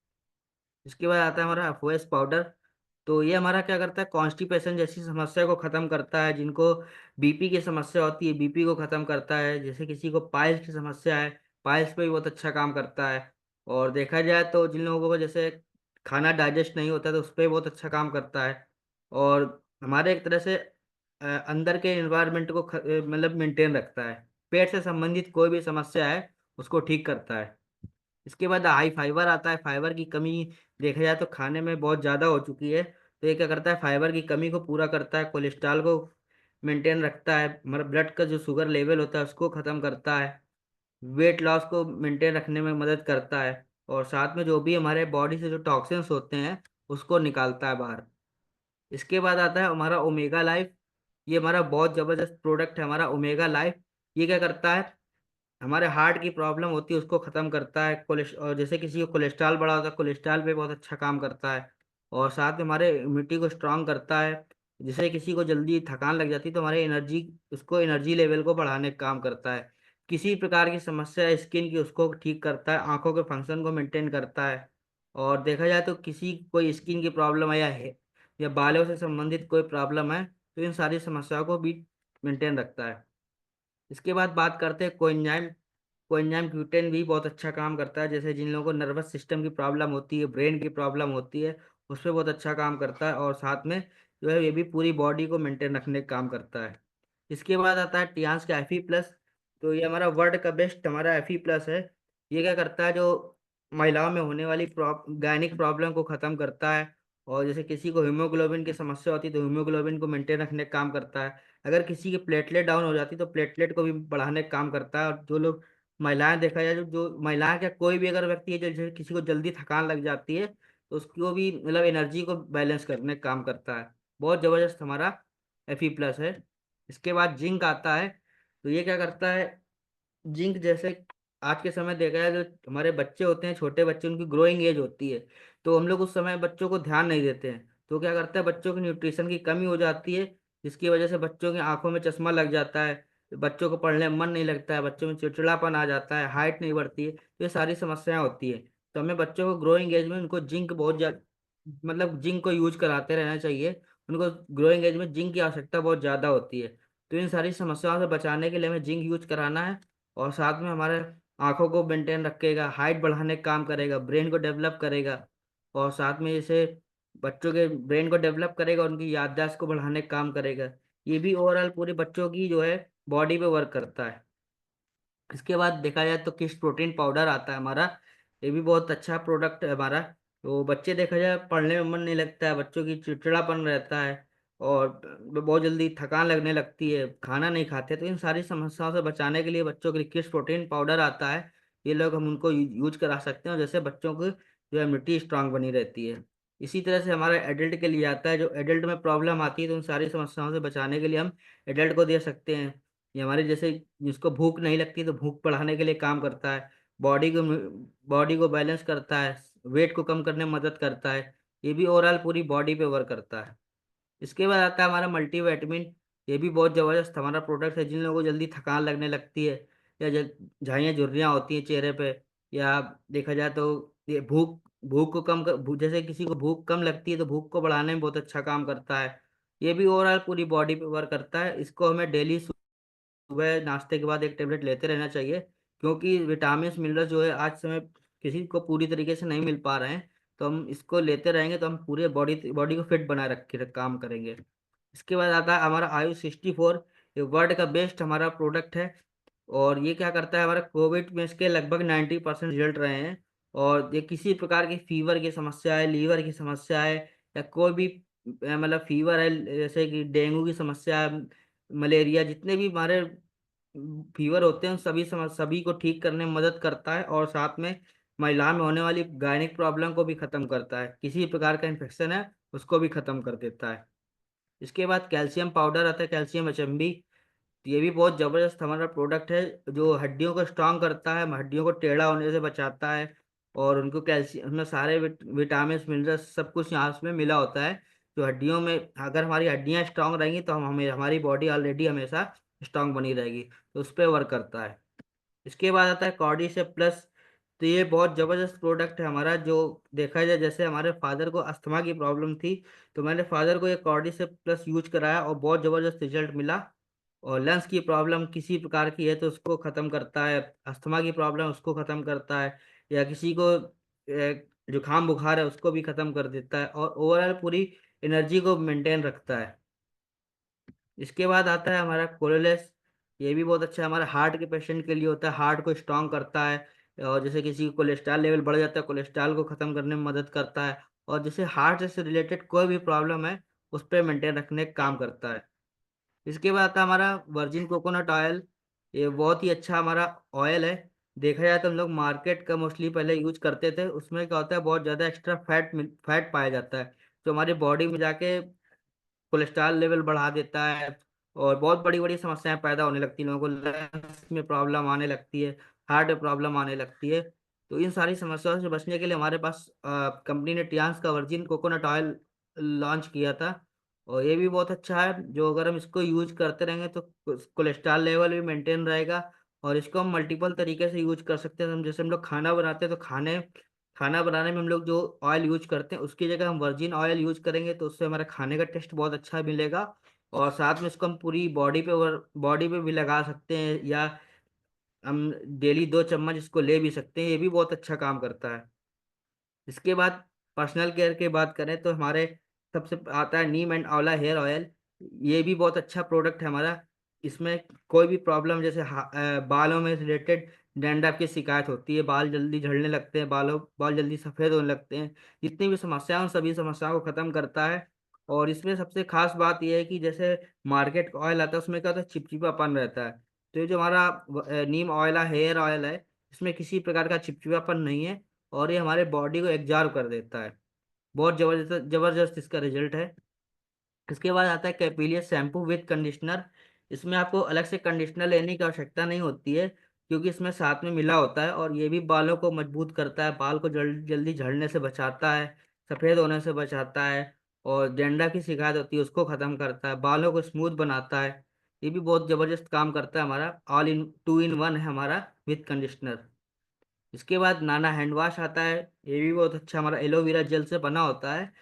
इसके बाद आता है हमारा अफोएस पाउडर। तो ये हमारा क्या करता है, कॉन्स्टिपेशन जैसी समस्या को खत्म करता है। जिनको बीपी की समस्या होती है, बीपी को खत्म करता है। जैसे किसी को पाइल्स की समस्या है, पाइल्स पे भी बहुत अच्छा काम करता है। और देखा जाए तो जिन लोगों को जैसे खाना डाइजेस्ट नहीं होता तो उस पर बहुत अच्छा काम करता है। और हमारे एक तरह से अंदर के इन्वायरमेंट को मतलब मेंटेन रखता है। पेट से संबंधित कोई भी समस्या है उसको ठीक करता है। इसके बाद हाई फाइबर आता है। फाइबर की कमी देखा जाए तो खाने में बहुत ज़्यादा हो चुकी है, तो ये क्या करता है, फाइबर की कमी को पूरा करता है, कोलेस्ट्रॉल को मेंटेन रखता है, हमारा ब्लड का जो शुगर लेवल होता है उसको ख़त्म करता है, वेट लॉस को मेंटेन रखने में मदद करता है। और साथ में जो भी हमारे बॉडी से जो टॉक्सिन्स होते हैं उसको निकालता है बाहर। इसके बाद आता है हमारा ओमेगा लाइफ। ये हमारा बहुत ज़बरदस्त प्रोडक्ट है, हमारा ओमेगा लाइफ। ये क्या करता है, हमारे हार्ट की प्रॉब्लम होती है उसको खत्म करता है। और जैसे किसी को कोलेस्ट्रॉल बढ़ा होता है, कोलेस्ट्रॉल पे बहुत अच्छा काम करता है। और साथ में हमारे इम्यूनिटी को स्ट्रांग करता है। जैसे किसी को जल्दी थकान लग जाती है तो हमारे एनर्जी, उसको एनर्जी लेवल को बढ़ाने का काम करता है। किसी प्रकार की समस्या है स्किन की उसको ठीक करता है, आंखों के फंक्शन को मेंटेन करता है। और देखा जाए तो किसी कोई स्किन की प्रॉब्लम है या बालों से संबंधित कोई प्रॉब्लम है, तो इन सारी समस्याओं को भी मेंटेन रखता है। इसके बाद बात करते हैं कोएंजाइम। कोएंजाइम Q10 भी बहुत अच्छा काम करता है, जैसे जिन लोगों को नर्वस सिस्टम की प्रॉब्लम होती है, ब्रेन की प्रॉब्लम होती है, उस पर बहुत अच्छा काम करता है। और साथ में जो है ये भी पूरी बॉडी को मेंटेन रखने का काम करता है। इसके बाद आता है टियान्स का Fe+। तो ये हमारा वर्ल्ड का बेस्ट हमारा Fe+ है। ये क्या करता है, जो महिलाओं में होने वाली गायनिक प्रॉब्लम को ख़त्म करता है। और जैसे किसी को हीमोग्लोबिन की समस्या होती है तो हीमोग्लोबिन को मेंटेन रखने का काम करता है। अगर किसी की प्लेटलेट डाउन हो जाती है तो प्लेटलेट को भी बढ़ाने का काम करता है। और जो लोग महिलाएं देखा जाए, जो महिलाएं क्या कोई भी अगर व्यक्ति है जो जैसे किसी को जल्दी थकान लग जाती है, तो उसको भी मतलब एनर्जी को बैलेंस करने का काम करता है। बहुत जबरदस्त हमारा Fe+ है। इसके बाद जिंक आता है। तो ये क्या करता है, जिंक जैसे आज के समय देखा जाए, जो हमारे बच्चे होते हैं, छोटे बच्चे, उनकी ग्रोइंग एज होती है, तो हम लोग उस समय बच्चों को ध्यान नहीं देते हैं। तो क्या करता है, बच्चों की न्यूट्रिशन की कमी हो जाती है, जिसकी वजह से बच्चों की आंखों में चश्मा लग जाता है, बच्चों को पढ़ने में मन नहीं लगता है, बच्चों में चिड़चिड़ापन आ जाता है, हाइट नहीं बढ़ती है, तो ये सारी समस्याएं होती है। तो हमें बच्चों को ग्रोइंग एज में उनको जिंक बहुत ज्यादा, मतलब जिंक को यूज कराते रहना चाहिए। उनको ग्रोइंग एज में जिंक की आवश्यकता बहुत ज़्यादा होती है। तो इन सारी समस्याओं से बचाने के लिए हमें जिंक यूज कराना है। और साथ में हमारे आंखों को मेंटेन रखेगा, हाइट बढ़ाने का काम करेगा, ब्रेन को डेवलप करेगा। और साथ में जैसे बच्चों के ब्रेन को डेवलप करेगा, उनकी याददाश्त को बढ़ाने का काम करेगा। ये भी ओवरऑल पूरे बच्चों की जो है बॉडी पे वर्क करता है। इसके बाद देखा जाए तो किस प्रोटीन पाउडर आता है हमारा। ये भी बहुत अच्छा प्रोडक्ट है हमारा। तो बच्चे देखा जाए पढ़ने में मन नहीं लगता है, बच्चों की चिड़चिड़ापन रहता है, और बहुत जल्दी थकान लगने लगती है, खाना नहीं खाते। तो इन सारी समस्याओं से बचाने के लिए बच्चों के लिए किस प्रोटीन पाउडर आता है, ये लोग हम उनको यूज करा सकते हैं, और जैसे बच्चों की जो इम्यूनिटी स्ट्रांग बनी रहती है। इसी तरह से हमारा एडल्ट के लिए आता है, जो एडल्ट में प्रॉब्लम आती है, तो उन सारी समस्याओं से बचाने के लिए हम एडल्ट को दे सकते हैं। ये हमारे जैसे जिसको भूख नहीं लगती तो भूख बढ़ाने के लिए काम करता है, बॉडी को बॉडी को बैलेंस करता है, वेट को कम करने में मदद करता है। ये भी ओवरऑल पूरी बॉडी पे वर्क करता है। इसके बाद आता है हमारा मल्टीविटामिन। ये भी बहुत ज़बरदस्त हमारा प्रोडक्ट है, जिन लोगों को जल्दी थकान लगने लगती है, या झाइयाँ झुर्रियाँ होती हैं चेहरे पे, या देखा जाए तो ये भूख भूख को कम कर जैसे किसी को भूख कम लगती है तो भूख को बढ़ाने में बहुत अच्छा काम करता है। ये भी ओवरऑल पूरी बॉडी पे वर्क करता है। इसको हमें डेली सुबह नाश्ते के बाद एक टेबलेट लेते रहना चाहिए, क्योंकि विटामिन मिनरल जो है आज समय किसी को पूरी तरीके से नहीं मिल पा रहे हैं। तो हम इसको लेते रहेंगे तो हम पूरे बॉडी बॉडी को फिट बना रख के काम करेंगे। इसके बाद आता है हमारा आयु 64। ये वर्ल्ड का बेस्ट हमारा प्रोडक्ट है। और ये क्या करता है, हमारा कोविड में इसके लगभग 90% रिजल्ट रहे हैं। और ये किसी प्रकार की फीवर की समस्या है, लीवर की समस्या है, या कोई भी मतलब फीवर है, जैसे कि डेंगू की समस्या है, मलेरिया, जितने भी हमारे फीवर होते हैं उन सभी को ठीक करने में मदद करता है। और साथ में महिलाओं में होने वाली गायनिक प्रॉब्लम को भी खत्म करता है, किसी भी प्रकार का इन्फेक्शन है उसको भी खत्म कर देता है। इसके बाद कैल्शियम पाउडर आता है, कैल्शियम HMB। ये भी बहुत ज़बरदस्त हमारा प्रोडक्ट है, जो हड्डियों को स्ट्रांग करता है, हड्डियों को टेढ़ा होने से बचाता है। और उनको कैल्शियम, उसमें सारे विटामिन मिनरल्स सब कुछ यहाँ उसमें मिला होता है, जो हड्डियों में, अगर हमारी हड्डियाँ स्ट्रांग रहेंगी तो हमें हमारी बॉडी ऑलरेडी हमेशा स्ट्रांग बनी रहेगी, तो उस पर वर्क करता है। इसके बाद आता है कॉर्डिसेप प्लस। तो ये बहुत ज़बरदस्त प्रोडक्ट है हमारा, जो देखा जाए जैसे हमारे फादर को अस्थमा की प्रॉब्लम थी, तो मैंने फादर को ये कॉर्डिसेप प्लस यूज कराया और बहुत ज़बरदस्त रिजल्ट मिला। और लंग्स की प्रॉब्लम किसी प्रकार की है तो उसको ख़त्म करता है, अस्थमा की प्रॉब्लम उसको ख़त्म करता है, या किसी को जुकाम बुखार है उसको भी ख़त्म कर देता है, और ओवरऑल पूरी एनर्जी को मेंटेन रखता है। इसके बाद आता है हमारा कोलोलेस। ये भी बहुत अच्छा है, हमारा हार्ट के पेशेंट के लिए होता है, हार्ट को स्ट्रांग करता है। और जैसे किसी को कोलेस्ट्रॉल लेवल बढ़ जाता है, कोलेस्ट्रॉल को ख़त्म करने में मदद करता है। और जैसे हार्ट से रिलेटेड कोई भी प्रॉब्लम है उस पर मेंटेन रखने का काम करता है। इसके बाद आता है हमारा वर्जिन कोकोनट ऑयल। ये बहुत ही अच्छा हमारा ऑयल है। देखा जाए तो हम लोग मार्केट का मोस्टली पहले यूज करते थे, उसमें क्या होता है बहुत ज़्यादा एक्स्ट्रा फैट पाया जाता है, जो हमारी बॉडी में जाके कोलेस्ट्रॉल लेवल बढ़ा देता है। और बहुत बड़ी बड़ी समस्याएं पैदा होने लगती हैं, लोगों को लंग्स में प्रॉब्लम आने लगती है, हार्ट में प्रॉब्लम आने लगती है। तो इन सारी समस्याओं से बचने के लिए हमारे पास कंपनी ने टियान्स का वर्जिन कोकोनट ऑयल लॉन्च किया था। और ये भी बहुत अच्छा है, जो अगर हम इसको यूज करते रहेंगे तो कोलेस्ट्रॉल लेवल भी मेंटेन रहेगा। और इसको हम मल्टीपल तरीके से यूज कर सकते हैं। हम जैसे हम लोग खाना बनाते हैं तो खाने खाना बनाने में हम लोग जो ऑयल यूज करते हैं उसकी जगह हम वर्जिन ऑयल यूज करेंगे तो उससे हमारा खाने का टेस्ट बहुत अच्छा मिलेगा। और साथ में इसको हम पूरी बॉडी पे भी लगा सकते हैं, या हम डेली 2 चम्मच इसको ले भी सकते हैं, ये भी बहुत अच्छा काम करता है। इसके बाद पर्सनल केयर की बात करें तो हमारे सबसे आता है नीम एंड आंवला हेयर ऑयल। ये भी बहुत अच्छा प्रोडक्ट है हमारा। इसमें कोई भी प्रॉब्लम जैसे बालों में रिलेटेड डैंड्रफ की शिकायत होती है, बाल जल्दी झड़ने लगते हैं, बाल जल्दी सफ़ेद होने लगते हैं, जितनी भी समस्याएं उन सभी समस्याओं को ख़त्म करता है। और इसमें सबसे खास बात यह है कि जैसे मार्केट का ऑयल आता है उसमें क्या होता है, चिपचिपापन रहता है। तो ये जो हमारा नीम ऑयला हेयर ऑयल है, इसमें किसी प्रकार का चिपचिपापन नहीं है, और ये हमारे बॉडी को एग्जॉर्ब कर देता है। बहुत जबरदस्त जबरदस्त इसका रिजल्ट है। इसके बाद आता है कैपिलियस शैम्पू विद कंडीशनर। इसमें आपको अलग से कंडीशनर लेने की आवश्यकता नहीं होती है, क्योंकि इसमें साथ में मिला होता है, और ये भी बालों को मजबूत करता है, बाल को जल्दी झड़ने से बचाता है, सफ़ेद होने से बचाता है, और डैंड्रफ की शिकायत होती है उसको ख़त्म करता है, बालों को स्मूथ बनाता है। ये भी बहुत ज़बरदस्त काम करता है हमारा, ऑल इन 2 in 1 है हमारा विथ कंडीशनर। इसके बाद नाना हैंड वॉश आता है। ये भी बहुत अच्छा हमारा एलोवेरा जेल से बना होता है,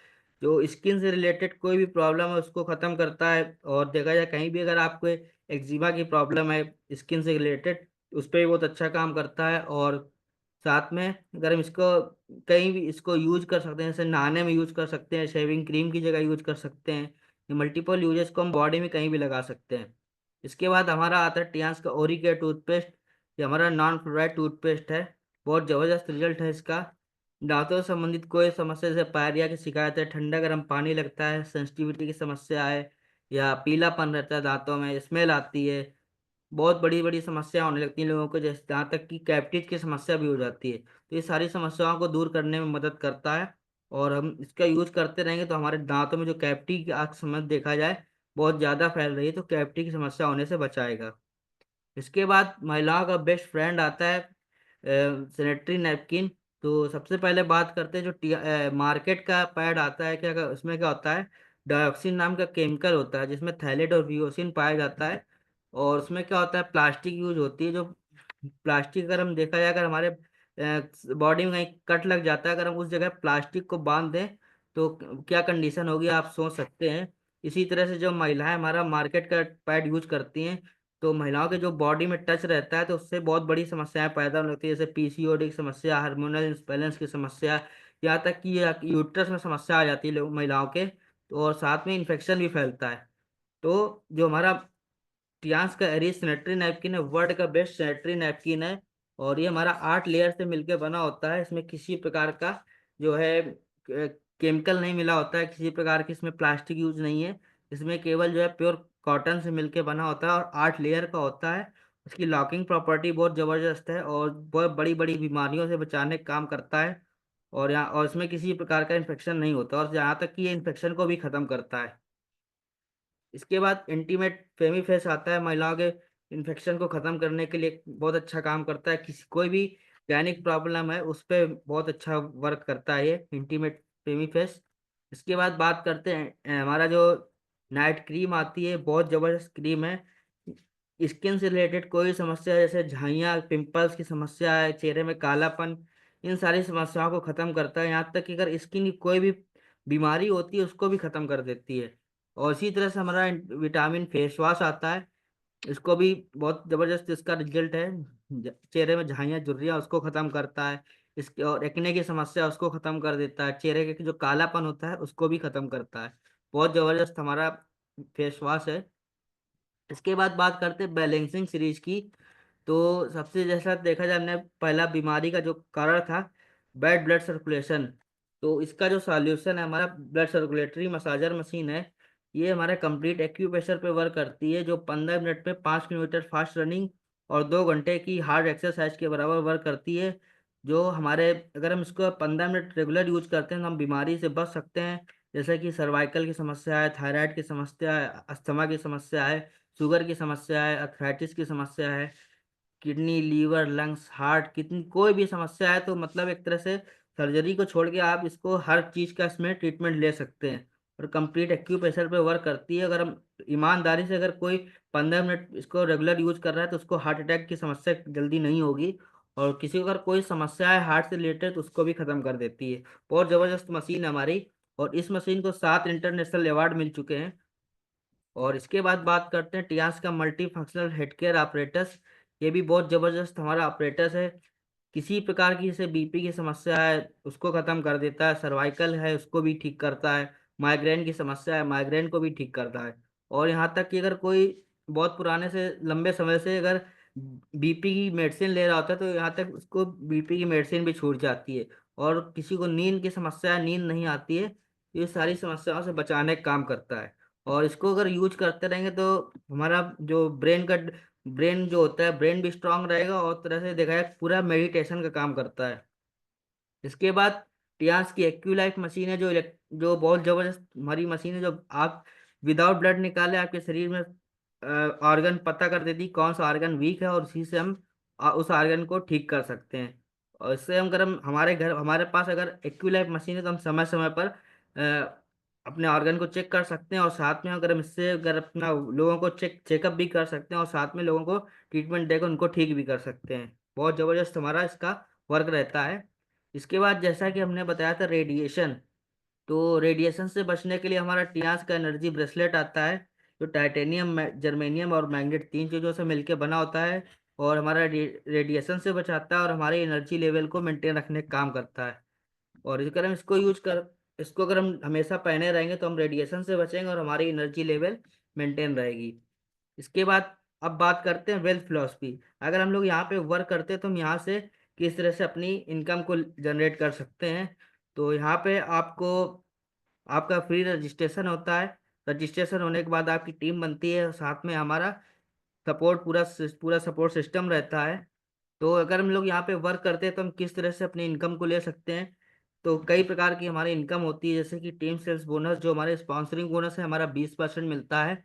जो स्किन से रिलेटेड कोई भी प्रॉब्लम है उसको ख़त्म करता है। और देखा जाए कहीं भी अगर आपको एक्जिमा की प्रॉब्लम है स्किन से रिलेटेड, उस पर भी बहुत अच्छा काम करता है। और साथ में अगर हम इसको कहीं भी इसको यूज कर सकते हैं, जैसे नहाने में यूज कर सकते हैं, शेविंग क्रीम की जगह यूज कर सकते हैं, ये मल्टीपल यूजेस को हम बॉडी में कहीं भी लगा सकते हैं। इसके बाद हमारा आता है टियास का ओरी केयर टूथपेस्ट। ये हमारा नॉन फ्लोराइड टूथपेस्ट है। बहुत ज़बरदस्त रिजल्ट है इसका। दांतों से संबंधित कोई समस्या जैसे पायरिया की शिकायत है, ठंडा गर्म पानी लगता है, सेंसिटिविटी की समस्या है, या पीलापन रहता है दांतों में, स्मेल आती है, बहुत बड़ी बड़ी समस्या होने लगती है लोगों को, जैसे यहाँ तक कि कैविटीज की समस्या भी हो जाती है। तो ये सारी समस्याओं को दूर करने में मदद करता है। और हम इसका यूज करते रहेंगे तो हमारे दांतों में जो कैविटी की आज समझ देखा जाए बहुत ज़्यादा फैल रही है, तो कैविटी की समस्या होने से बचाएगा। इसके बाद महिलाओं का बेस्ट फ्रेंड आता है सैनिटरी नैपकिन। तो सबसे पहले बात करते हैं जो मार्केट का पैड आता है, क्या उसमें क्या होता है, डायोक्सिन नाम का केमिकल होता है जिसमें थैलेट और वियोसिन पाया जाता है। और उसमें क्या होता है, प्लास्टिक यूज होती है, जो प्लास्टिक अगर हम देखा जाए अगर हमारे बॉडी में कहीं कट लग जाता है, अगर हम उस जगह प्लास्टिक को बांध दें तो क्या कंडीशन होगी आप सोच सकते हैं। इसी तरह से जो महिलाएं हमारा मार्केट का पैड यूज करती हैं, तो महिलाओं के जो बॉडी में टच रहता है तो उससे बहुत बड़ी समस्याएं पैदा होने लगती है, जैसे पीसीओडी की समस्या, हार्मोनल इम्बैलेंस की समस्या, यहाँ तक कि यूट्रस में समस्या आ जाती है महिलाओं के। तो और साथ में इन्फेक्शन भी फैलता है। तो जो हमारा टियास का एरी सैनिटरी नैपकिन है, वर्ल्ड का बेस्ट सैनिटरी नैपकिन है। और ये हमारा 8 लेयर से मिलकर बना होता है। इसमें किसी प्रकार का जो है केमिकल नहीं मिला होता है, किसी प्रकार की इसमें प्लास्टिक यूज नहीं है। इसमें केवल जो है प्योर कॉटन से मिलकर बना होता है, और 8 लेयर का होता है। उसकी लॉकिंग प्रॉपर्टी बहुत ज़बरदस्त है, और बहुत बड़ी बड़ी बीमारियों से बचाने का काम करता है। और इसमें किसी प्रकार का इन्फेक्शन नहीं होता, और यहाँ तक कि ये इन्फेक्शन को भी ख़त्म करता है। इसके बाद इंटीमेट फेमी फेस आता है, महिलाओं के इन्फेक्शन को खत्म करने के लिए बहुत अच्छा काम करता है, किसी कोई भी गायनिक प्रॉब्लम है उस पर बहुत अच्छा वर्क करता है ये इंटीमेट फेमी फेस। इसके बाद बात करते हैं हमारा जो नाइट क्रीम आती है, बहुत ज़बरदस्त क्रीम है। स्किन से रिलेटेड कोई समस्या जैसे झाइयाँ, पिंपल्स की समस्या है, चेहरे में कालापन, इन सारी समस्याओं को खत्म करता है। यहाँ तक कि अगर स्किन की कोई भी बीमारी होती है उसको भी खत्म कर देती है। और इसी तरह से हमारा विटामिन फेस वॉश आता है। इसको भी बहुत जबरदस्त इसका रिजल्ट है। चेहरे में झाइयाँ झुर्रियाँ उसको खत्म करता है। इसके और एक्ने की समस्या उसको खत्म कर देता है, चेहरे के जो कालापन होता है उसको भी खत्म करता है। बहुत जबरदस्त हमारा फेस वॉश है। इसके बाद बात करते हैं बैलेंसिंग सीरीज की। तो सबसे जैसा देखा जाए, हमने पहला बीमारी का जो कारण था बैड ब्लड सर्कुलेशन, तो इसका जो सॉल्यूशन है हमारा ब्लड सर्कुलेटरी मसाजर मशीन है। ये हमारा कंप्लीट एक्यूप्रेशर पे वर्क करती है, जो 15 मिनट में 5 किलोमीटर फास्ट रनिंग और 2 घंटे की हार्ड एक्सरसाइज के बराबर वर्क करती है। जो हमारे अगर हम इसको 15 मिनट रेगुलर यूज करते हैं तो हम बीमारी से बच सकते हैं, जैसे कि सर्वाइकल की समस्या है, थायराइड की समस्या है, अस्थमा की समस्या है, शुगर की समस्या है, अर्थराइटिस की समस्या है, किडनी, लीवर, लंग्स, हार्ट, कितनी कोई भी समस्या है, तो मतलब एक तरह से सर्जरी को छोड़ के आप इसको हर चीज़ का इसमें ट्रीटमेंट ले सकते हैं। और कंप्लीट एक्यूप्रेशर पे वर्क करती है। अगर हम ईमानदारी से अगर कोई 15 मिनट इसको रेगुलर यूज कर रहा है तो उसको हार्ट अटैक की समस्या जल्दी नहीं होगी। और किसी को अगर कोई समस्या है हार्ट से रिलेटेड तो उसको भी खत्म कर देती है। बहुत जबरदस्त मशीन है हमारी। और इस मशीन को 7 इंटरनेशनल अवार्ड मिल चुके हैं। और इसके बाद बात करते हैं टियास का मल्टी फंक्शनल हेडकेयर ऑपरेटस। ये भी बहुत जबरदस्त हमारा ऑपरेटस है। किसी प्रकार की जैसे बीपी की समस्या है उसको खत्म कर देता है, सर्वाइकल है उसको भी ठीक करता है, माइग्रेन की समस्या है माइग्रेन को भी ठीक करता है। और यहाँ तक कि अगर कोई बहुत पुराने से लंबे समय से अगर बीपी की मेडिसिन ले रहा होता है तो यहाँ तक उसको बीपी की मेडिसिन भी छूट जाती है। और किसी को नींद की समस्या है, नींद नहीं आती है, तो ये सारी समस्याओं से बचाने का काम करता है। और इसको अगर यूज करते रहेंगे तो हमारा जो ब्रेन जो होता है ब्रेन भी स्ट्रांग रहेगा, और तरह से देखा जाए पूरा मेडिटेशन का काम करता है। इसके बाद टियास की एक्यूलाइफ मशीन है जो बहुत जबरदस्त हमारी मशीन है, जो आप विदाउट ब्लड निकाले आपके शरीर में ऑर्गन पता कर देती कौन सा ऑर्गन वीक है, और उसी से हम उस ऑर्गन को ठीक कर सकते हैं। और इससे हम अगर हम हमारे पास अगर एक्यूलाइफ मशीन है तो हम समय समय पर अपने ऑर्गन को चेक कर सकते हैं, और साथ में अगर हम इससे अगर अपना लोगों को चेकअप भी कर सकते हैं, और साथ में लोगों को ट्रीटमेंट देकर उनको ठीक भी कर सकते हैं। बहुत ज़बरदस्त हमारा इसका वर्क रहता है। इसके बाद जैसा कि हमने बताया था रेडिएशन, तो रेडिएशन से बचने के लिए हमारा टियास का एनर्जी ब्रेसलेट आता है, जो टाइटेनियम जर्मेनियम और मैग्नेट 3 चीज़ों से मिलकर बना होता है। और हमारा रेडिएशन से बचाता है और हमारे एनर्जी लेवल को मेंटेन रखने का काम करता है। और अगर हम इसको अगर हम हमेशा पहने रहेंगे तो हम रेडिएशन से बचेंगे और हमारी एनर्जी लेवल मेंटेन रहेगी। इसके बाद अब बात करते हैं वेल्थ फिलॉसफी। अगर हम लोग यहाँ पे वर्क करते हैं तो हम यहाँ से किस तरह से अपनी इनकम को जनरेट कर सकते हैं। तो यहाँ पे आपको आपका फ्री रजिस्ट्रेशन होता है। रजिस्ट्रेशन होने के बाद आपकी टीम बनती है और साथ में हमारा सपोर्ट पूरा सपोर्ट सिस्टम रहता है। तो अगर हम लोग यहाँ पे वर्क करते हैं तो हम किस तरह से अपनी इनकम को ले सकते हैं। तो कई प्रकार की हमारी इनकम होती है, जैसे कि टीम सेल्स बोनस जो हमारे स्पॉन्सरिंग बोनस है हमारा 20% मिलता है।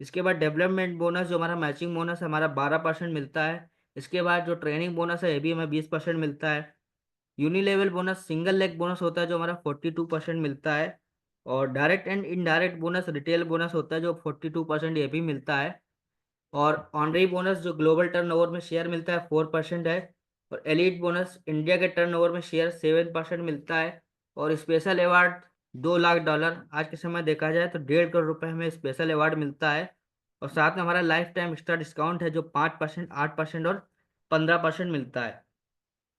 इसके बाद डेवलपमेंट बोनस जो हमारा मैचिंग बोनस है हमारा 12% मिलता है। इसके बाद जो ट्रेनिंग बोनस है ये भी हमें 20% मिलता है। यूनिलेवल बोनस सिंगल लेग बोनस होता है जो हमारा 42% मिलता है। और direct and indirect bonus retail bonus होता है जो 42% ये भी मिलता है। और ऑनरी बोनस जो ग्लोबल टर्नओवर में शेयर मिलता है 4% है। और एलिट बोनस इंडिया के टर्नओवर में शेयर 7% मिलता है। और स्पेशल अवार्ड $2 लाख, आज के समय देखा जाए तो 1.5 करोड़ रुपए हमें स्पेशल अवार्ड मिलता है। और साथ में हमारा लाइफ टाइम एक्स्ट्रा डिस्काउंट है जो 5%, 8% और 15% मिलता है।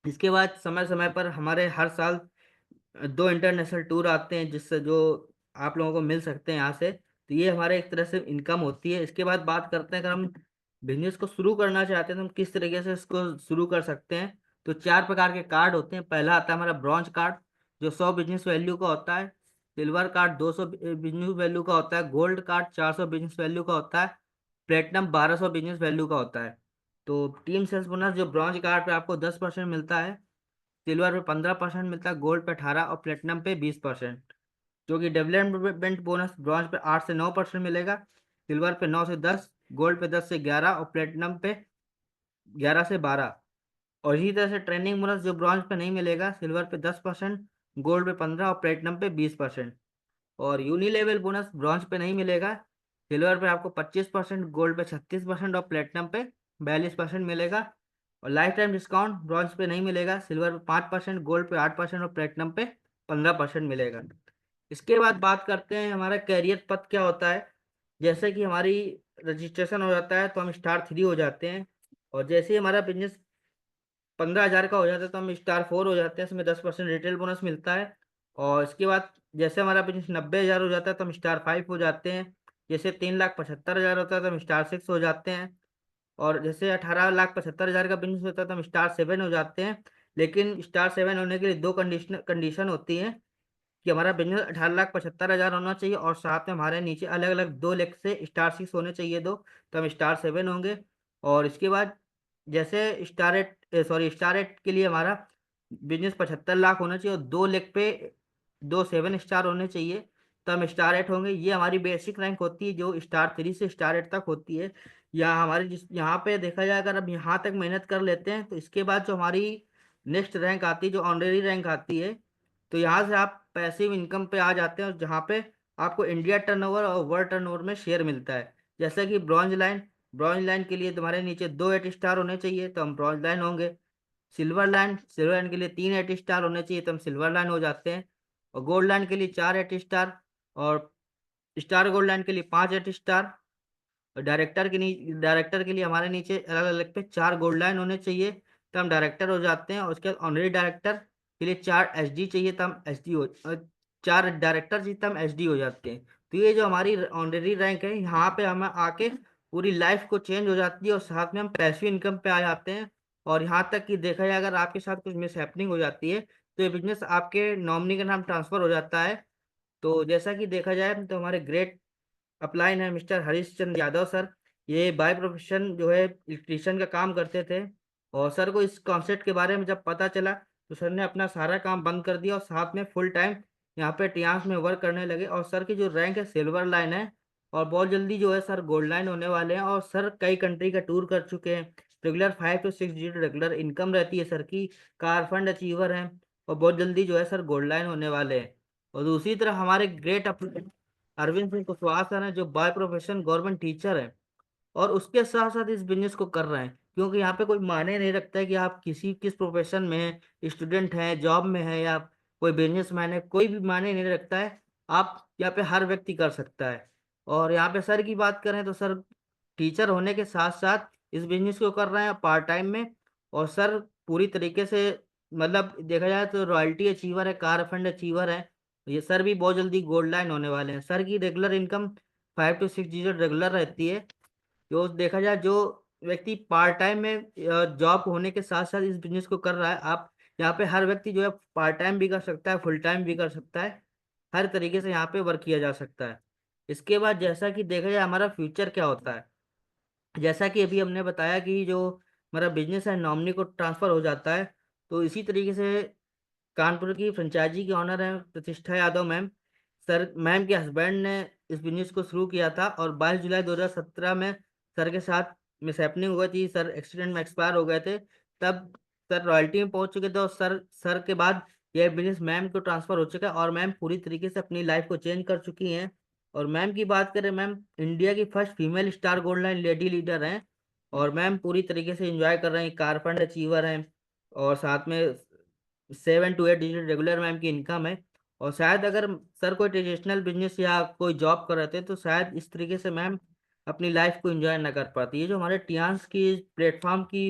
इसके बाद समय समय पर हमारे हर साल 2 इंटरनेशनल टूर आते हैं जिससे जो आप लोगों को मिल सकते हैं यहाँ से। तो ये हमारे एक तरह से इनकम होती है। इसके बाद बात करते हैं अगर हम बिजनेस को शुरू करना चाहते हैं तो हम किस तरीके से इसको शुरू कर सकते हैं। तो 4 प्रकार के कार्ड होते हैं। पहला आता है हमारा ब्रॉन्ज कार्ड जो 100 बिजनेस वैल्यू का होता है। सिल्वर कार्ड 200 बिजनेस वैल्यू का होता है। गोल्ड कार्ड 400 बिजनेस वैल्यू का होता है। प्लेटिनम 1200 बिजनेस वैल्यू का होता है। तो टीम सेल्स बोनस जो ब्रॉन्ज कार्ड पे आपको 10% मिलता है, सिल्वर पे 15% मिलता है, गोल्ड पे 18 और प्लेटिनम पे 20%। जो कि डेवलपमेंट बोनस ब्रॉन्ज पे 8 से 9% मिलेगा, सिल्वर पे 9 से 10, गोल्ड पे 10 से 11 और प्लेटिनम पे 11 से 12। और इसी तरह से ट्रेनिंग बोनस जो ब्रॉन्ज पे नहीं मिलेगा, सिल्वर पे 10%, गोल्ड पे 15 और प्लेटिनम पे 20%। और यूनिलेवल बोनस ब्रॉन्ज पे नहीं मिलेगा, सिल्वर पे आपको 25%, गोल्ड पे 36% और प्लेटिनम पे 42% मिलेगा। और लाइफ टाइम डिस्काउंट ब्रॉन्ज पे नहीं मिलेगा, सिल्वर पे 5%, गोल्ड पे 8% और प्लेटिनम पे 15% मिलेगा। इसके बाद बात करते हैं हमारा कैरियर पथ क्या होता है। जैसे कि हमारी रजिस्ट्रेशन हो जाता है तो हम स्टार 3 हो जाते हैं। और जैसे ही हमारा बिजनेस 15,000 का हो जाता है तो हम स्टार 4 हो जाते हैं, इसमें 10% रिटेल बोनस मिलता है। और इसके बाद जैसे हमारा बिजनेस 90,000 हो जाता है तो हम स्टार 5 हो जाते हैं। जैसे 3,75,000 होता है तो हम स्टार 6 हो जाते हैं। और जैसे 18,75,000 का बिजनेस होता है तो हम स्टार 7 हो जाते हैं। लेकिन स्टार 7 होने के लिए दो कंडीशन कंडीशन होती है कि हमारा बिजनेस 18,75,000 होना चाहिए और साथ में हमारे नीचे अलग अलग 2 लेग से स्टार 6 होने चाहिए दो, तो हम स्टार 7 होंगे। और इसके बाद जैसे स्टार 8 के लिए हमारा बिजनेस 75 लाख होना चाहिए और 2 लेग पे 2 7 स्टार होने चाहिए, तो हम स्टार 8 होंगे। ये हमारी बेसिक रैंक होती है जो स्टार 3 से स्टार 8 तक होती है। यहाँ हमारी जिस यहाँ पे देखा जाए अगर अब यहाँ तक मेहनत कर लेते हैं तो इसके बाद जो हमारी नेक्स्ट रैंक आती है जो ऑनरेरी रैंक आती है, तो यहाँ से आप पैसिव इनकम पे आ जाते हैं और जहाँ पे आपको इंडिया टर्नओवर और वर्ल्ड टर्नओवर में शेयर मिलता है। जैसे कि ब्रॉन्ज लाइन के लिए तुम्हारे नीचे 2 8 स्टार होने चाहिए तो हम ब्रॉन्ज लाइन होंगे। सिल्वर लाइन के लिए 3 8 स्टार होने चाहिए, तो हम सिल्वर लाइन हो जाते हैं। और गोल्ड लाइन के लिए 4 8 स्टार, और स्टार गोल्ड लाइन के लिए 5 8 स्टार। और डायरेक्टर के लिए हमारे नीचे अलग अलग पे 4 गोल्ड लाइन होने चाहिए, तो हम डायरेक्टर हो जाते हैं। और उसके बाद ऑनरी डायरेक्टर के लिए 4 एचडी चाहिए, तो हम एचडी हो 4 डायरेक्टर चाहिए, तो हम एचडी हो जाते हैं। तो ये जो हमारी ऑनरेरी रैंक है, यहाँ पे हमें आके पूरी लाइफ को चेंज हो जाती है, और साथ में हम पैसिव इनकम पे आ जाते हैं। और यहाँ तक कि देखा जाए, अगर आपके साथ कुछ मिस हैपनिंग हो जाती है, तो ये बिजनेस आपके नॉमिनी का नाम ट्रांसफर हो जाता है। तो जैसा कि देखा जाए, तो हमारे ग्रेट अपलाइन है मिस्टर हरीश चंद्र यादव सर। ये बाय प्रोफेशन जो है इलेक्ट्रीशियन का काम करते थे। और सर को इस कॉन्सेप्ट के बारे में जब पता चला, तो सर ने अपना सारा काम बंद कर दिया और साथ में फुल टाइम यहाँ पे टियांस में वर्क करने लगे। और सर की जो रैंक है सिल्वर लाइन है, और बहुत जल्दी जो है सर गोल्ड लाइन होने वाले हैं। और सर कई कंट्री का टूर कर चुके हैं। Regular 5 to 6 digit regular income रहती है सर की। कार फंड अचीवर हैं। और बहुत जल्दी जो है सर गोल्ड लाइन होने वाले हैं। और दूसरी तरफ हमारे ग्रेट अरविंद सिंह कुशवाहा सर हैं, जो बाय प्रोफेशन गवर्नमेंट टीचर हैं, और उसके साथ साथ इस बिजनेस को कर रहे हैं। क्योंकि यहाँ पे कोई मायने नहीं रखता है कि आप किस प्रोफेशन में हैं, स्टूडेंट हैं, जॉब में हैं, या कोई बिजनेसमैन है, कोई भी मायने नहीं रखता है। आप यहाँ पे हर व्यक्ति कर सकता है। और यहाँ पे सर की बात करें, तो सर टीचर होने के साथ साथ इस बिजनेस को कर रहे हैं पार्ट टाइम में। और सर पूरी तरीके से, मतलब देखा जाए तो रॉयल्टी अचीवर है, कार फंड अचीवर है। ये सर भी बहुत जल्दी गोल्ड लाइन होने वाले हैं। सर की regular income 5 to 6 digit regular रहती है। जो देखा जाए, जो व्यक्ति पार्ट टाइम में जॉब होने के साथ साथ इस बिजनेस को कर रहा है, आप यहाँ पे हर व्यक्ति जो है पार्ट टाइम भी कर सकता है, फुल टाइम भी कर सकता है। हर तरीके से यहाँ पे वर्क किया जा सकता है। इसके बाद जैसा कि देखा जाए हमारा फ्यूचर क्या होता है, जैसा कि अभी हमने बताया कि जो हमारा बिजनेस है नॉमिनी को ट्रांसफर हो जाता है। तो इसी तरीके से कानपुर की फ्रेंचाइजी की ऑनर है प्रतिष्ठा यादव मैम। सर मैम के हस्बैंड ने इस बिजनेस को शुरू किया था, और 22 जुलाई 2017 में सर के साथ मिसहैपनिंग हुई थी। सर एक्सीडेंट में एक्सपायर हो गए थे। तब सर रॉयल्टी में पहुंच चुके थे, और सर के बाद यह बिजनेस मैम को ट्रांसफर हो चुका है, और मैम पूरी तरीके से अपनी लाइफ को चेंज कर चुकी हैं। और मैम की बात करें, मैम इंडिया की first female star gold line lady leader हैं। और मैम पूरी तरीके से एंजॉय कर रहे हैं, कार फंड अचीवर हैं। और साथ में 7 to 8 डिजिट रेगुलर मैम की इनकम है। और शायद अगर सर कोई ट्रेडिशनल बिजनेस या कोई जॉब कर रहे थे, तो शायद इस तरीके से मैम अपनी लाइफ को एंजॉय ना कर पाती। ये जो हमारे टियांस की प्लेटफॉर्म की